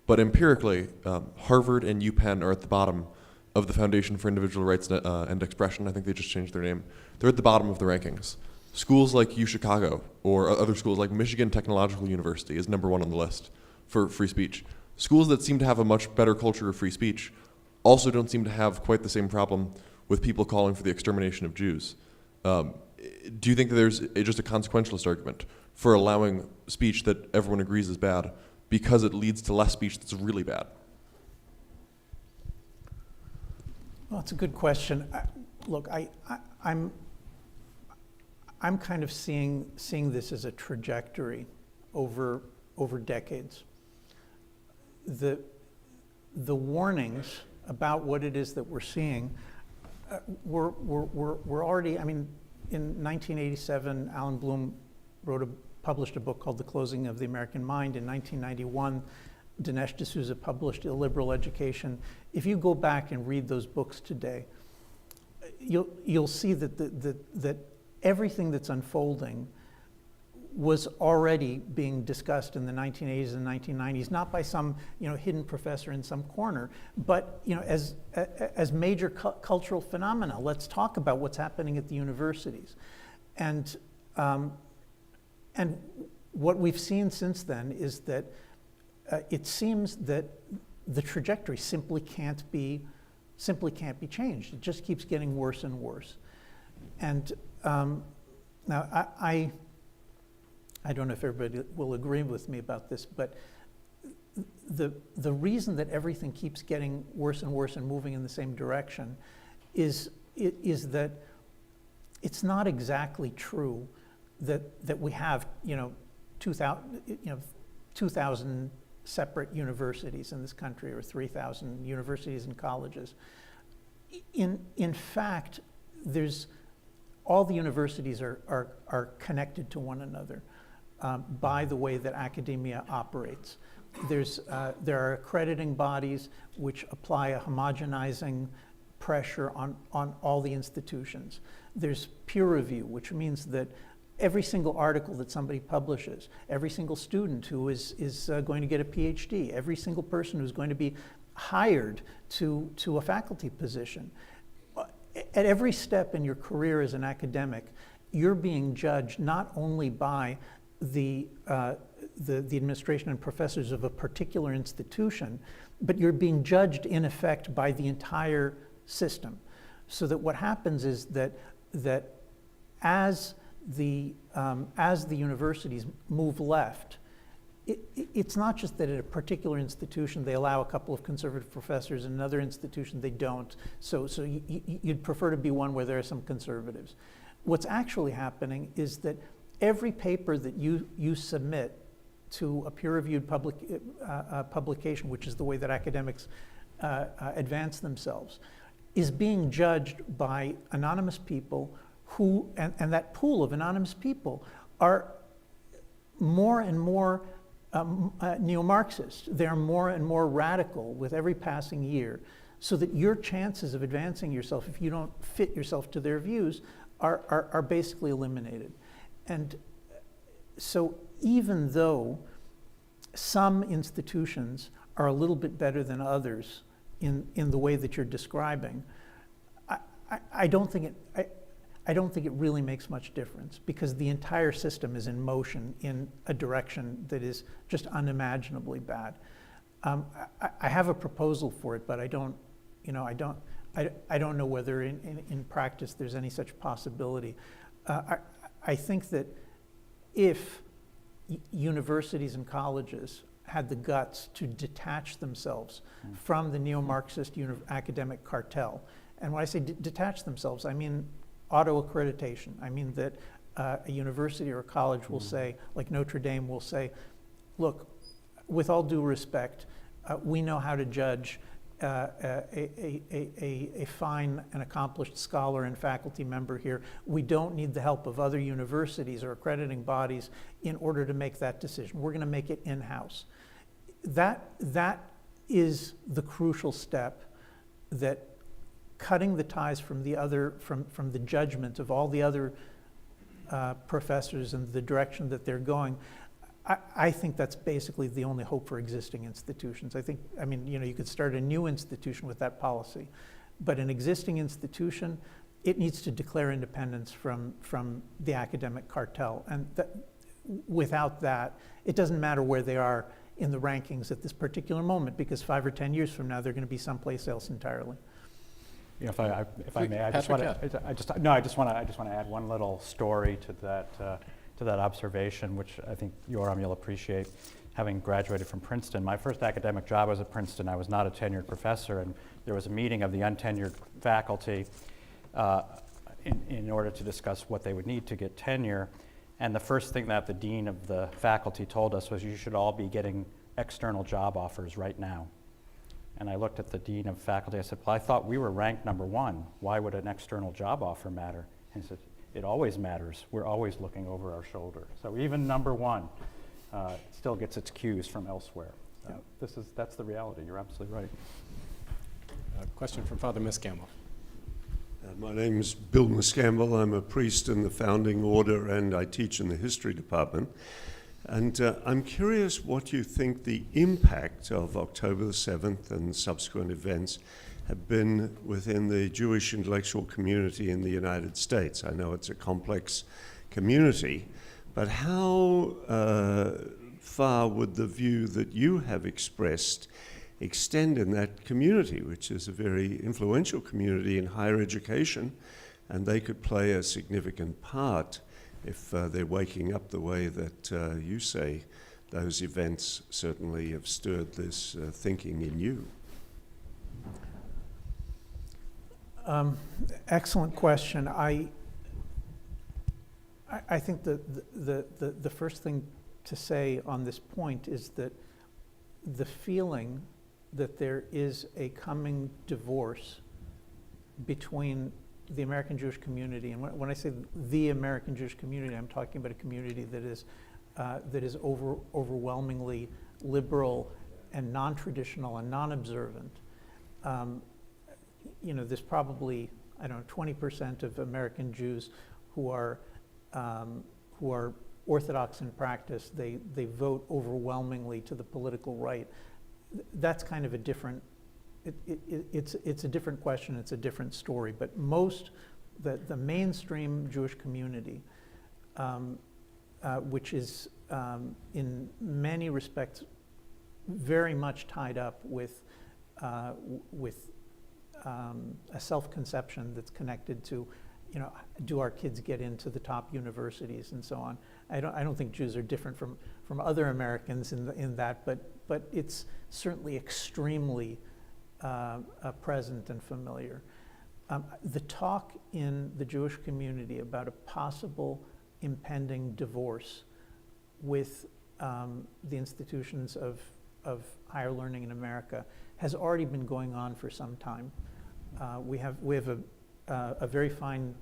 But empirically, Harvard and UPenn are at the bottom of the Foundation for Individual Rights and Expression. I think they just changed their name. They're at the bottom of the rankings. Schools like UChicago or other schools like Michigan Technological University is #1 on the list for free speech. Schools that seem to have a much better culture of free speech also don't seem to have quite the same problem with people calling for the extermination of Jews. Do you think that there's just a consequentialist argument for allowing speech that everyone agrees is bad because it leads to less speech that's really bad? Well, it's a good question. Look, I'm kind of seeing this as a trajectory over decades. The warnings about what it is that we're seeing were already. I mean, in 1987, Alan Bloom published a book called The Closing of the American Mind. In 1991, Dinesh D'Souza published Illiberal Education. If you go back and read those books today, you'll see that everything that's unfolding was already being discussed in the 1980s and 1990s, not by some hidden professor in some corner, but as major cultural phenomena. Let's talk about what's happening at the universities, and what we've seen since then is that it seems that the trajectory simply can't be changed. It just keeps getting worse and worse. And now I don't know if everybody will agree with me about this, but the reason that everything keeps getting worse and worse and moving in the same direction is that it's not exactly true that we have 2,000 separate universities in this country, or 3,000 universities and colleges. In fact, all the universities are connected to one another by the way that academia operates. There are accrediting bodies which apply a homogenizing pressure on all the institutions. There's peer review, which means that every single article that somebody publishes, every single student who is going to get a Ph.D., every single person who's going to be hired to a faculty position, at every step in your career as an academic, you're being judged not only by the administration and professors of a particular institution, but you're being judged in effect by the entire system. So that what happens is that as the universities move left, it's not just that at a particular institution they allow a couple of conservative professors, in another institution they don't. So you'd prefer to be one where there are some conservatives. What's actually happening is that every paper that you submit to a peer-reviewed publication, which is the way that academics advance themselves, is being judged by anonymous people who, and that pool of anonymous people are more and more neo-Marxist. They're more and more radical with every passing year, so that your chances of advancing yourself, if you don't fit yourself to their views, are basically eliminated. And so even though some institutions are a little bit better than others in the way that you're describing, I don't think it really makes much difference, because the entire system is in motion in a direction that is just unimaginably bad. I have a proposal for it, but I don't know whether in practice there's any such possibility. I think that if universities and colleges had the guts to detach themselves from the neo-Marxist academic cartel, and when I say detach themselves, I mean auto-accreditation. I mean that a university or a college will say, like Notre Dame will say, look, with all due respect, we know how to judge a fine and accomplished scholar and faculty member here. We don't need the help of other universities or accrediting bodies in order to make that decision. We're going to make it in-house. That is the crucial step, that cutting the ties from the judgment of all the other professors and the direction that they're going. I think that's basically the only hope for existing institutions. You could start a new institution with that policy, but an existing institution, it needs to declare independence from the academic cartel. And without that, it doesn't matter where they are in the rankings at this particular moment, because 5 or 10 years from now, they're going to be someplace else entirely. You know, if I may, I just Patrick, want to add one little story to that observation, which I think, Yoram, you'll appreciate, having graduated from Princeton. My first academic job was at Princeton. I was not a tenured professor, and there was a meeting of the untenured faculty in order to discuss what they would need to get tenure. And the first thing that the dean of the faculty told us was, you should all be getting external job offers right now. And I looked at the dean of faculty. I said, well, I thought we were ranked #1. Why would an external job offer matter? And he said, it always matters. We're always looking over our shoulder. So even #1 still gets its cues from elsewhere. So that's the reality. You're absolutely right. Question from Father Miscampbell. My name's Bill Miscampbell. I'm a priest in the founding order, and I teach in the history department. And I'm curious what you think the impact of October the 7th and subsequent events have been within the Jewish intellectual community in the United States. I know it's a complex community, but how far would the view that you have expressed extend in that community, which is a very influential community in higher education, and they could play a significant part if they're waking up the way that you say those events certainly have stirred this thinking in you? Excellent question. I think the first thing to say on this point is that the feeling that there is a coming divorce between the American Jewish community, and when I say the American Jewish community, I'm talking about a community that is overwhelmingly liberal and non-traditional and non-observant. There's probably, 20% of American Jews who are Orthodox in practice. They vote overwhelmingly to the political right. That's kind of a different. It's a different question. It's a different story. But the mainstream Jewish community, which is in many respects very much tied up with a self-conception that's connected to, do our kids get into the top universities and so on. I don't think Jews are different from other Americans in that, but it's certainly extremely present and familiar. The talk in the Jewish community about a possible impending divorce with the institutions of higher learning in America has already been going on for some time. We have a very fine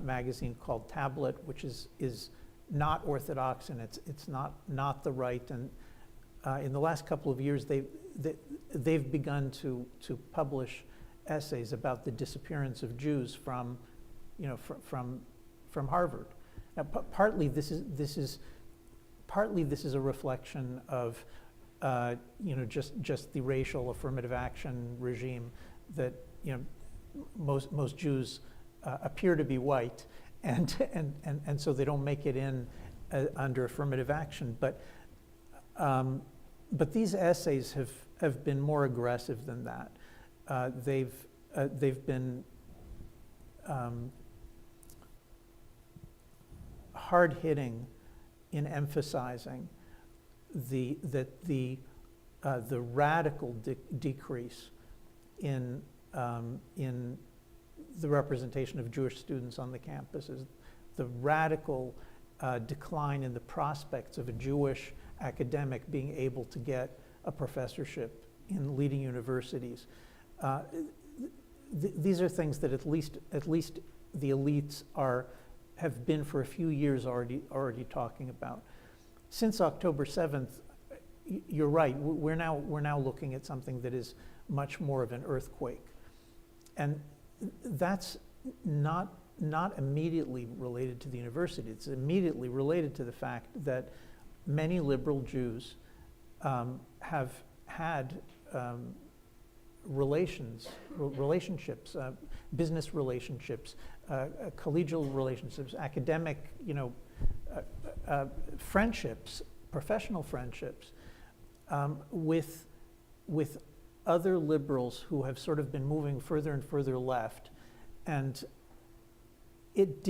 magazine called Tablet, which is not orthodox, and it's not the right. And in the last couple of years, they've begun to publish essays about the disappearance of Jews from Harvard. Now, partly this is a reflection of just the racial affirmative action regime that most Jews appear to be white, and so they don't make it in under affirmative action. But these essays have been more aggressive than that. They've been hard-hitting in emphasizing the radical decrease in the representation of Jewish students on the campuses, the radical decline in the prospects of a Jewish academic being able to get a professorship in leading universities. These are things that at least the elites have been for a few years already talking about. Since October 7th, you're right. We're now looking at something that is much more of an earthquake, and that's not immediately related to the university. It's immediately related to the fact that many liberal Jews have had relationships, business relationships, collegial relationships, academic, friendships, professional friendships with other liberals who have sort of been moving further and further left, and it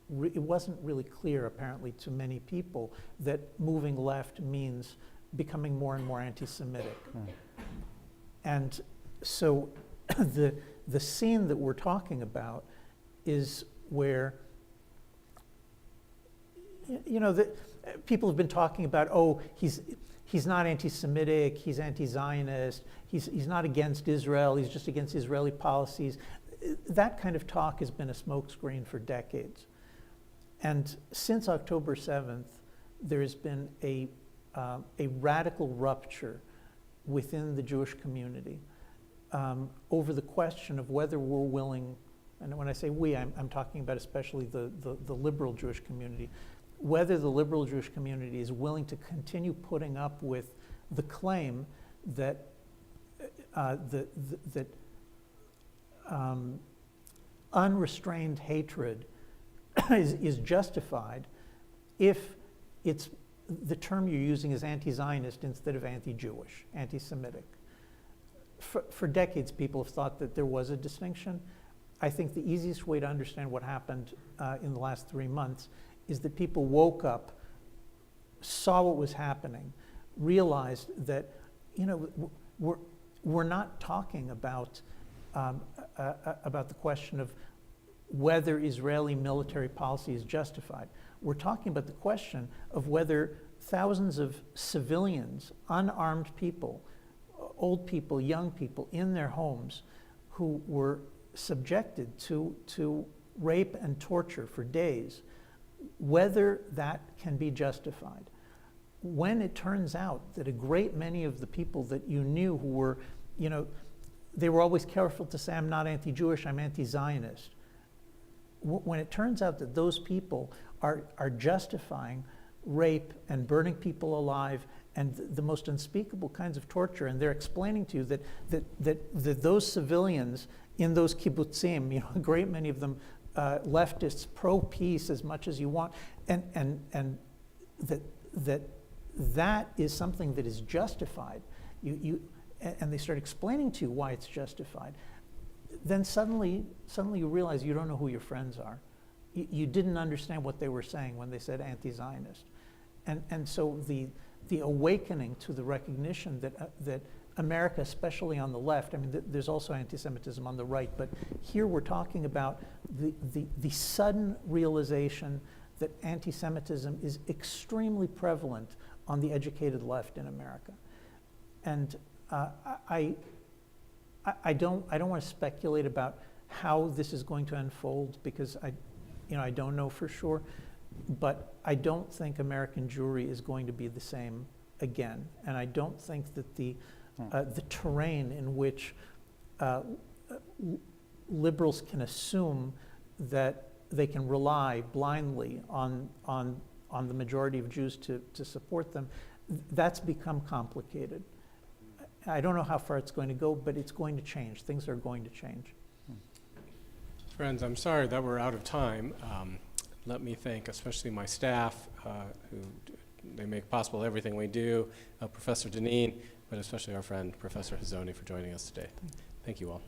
wasn't really clear apparently to many people that moving left means becoming more and more anti-Semitic. And so the scene that we're talking about is where people have been talking about, oh, he's not anti-Semitic, he's anti-Zionist, he's not against Israel, he's just against Israeli policies. That kind of talk has been a smokescreen for decades. And since October 7th, there has been a radical rupture within the Jewish community over the question of whether we're willing, and when I say we, I'm talking about especially the liberal Jewish community, whether the liberal Jewish community is willing to continue putting up with the claim that unrestrained hatred is justified if the term you're using is anti-Zionist instead of anti-Jewish, anti-Semitic. For decades, people have thought that there was a distinction. I think the easiest way to understand what happened in the last 3 months is that people woke up, saw what was happening, realized that we're not talking about the question of whether Israeli military policy is justified. We're talking about the question of whether thousands of civilians, unarmed people, old people, young people in their homes who were subjected to rape and torture for days, whether that can be justified. When it turns out that a great many of the people that you knew who were, they were always careful to say, I'm not anti-Jewish, I'm anti-Zionist. When it turns out that those people are justifying rape and burning people alive and the most unspeakable kinds of torture, and they're explaining to you that those civilians in those kibbutzim, a great many of them leftists, pro-peace as much as you want, and that is something that is justified. And they start explaining to you why it's justified. Then suddenly you realize you don't know who your friends are. You didn't understand what they were saying when they said anti-Zionist. And so the awakening to the recognition that America, especially on the left, I mean, there's also anti-Semitism on the right, but here we're talking about the sudden realization that anti-Semitism is extremely prevalent on the educated left in America. And I don't want to speculate about how this is going to unfold, because I don't know for sure, but I don't think American Jewry is going to be the same again. And I don't think that the terrain in which liberals can assume that they can rely blindly on the majority of Jews to support them, that's become complicated. I don't know how far it's going to go, but it's going to change. Things are going to change. Friends, I'm sorry that we're out of time. Let me thank especially my staff, who they make possible everything we do, Professor Deneen, but especially our friend, Professor Hazony, for joining us today. Thank you all.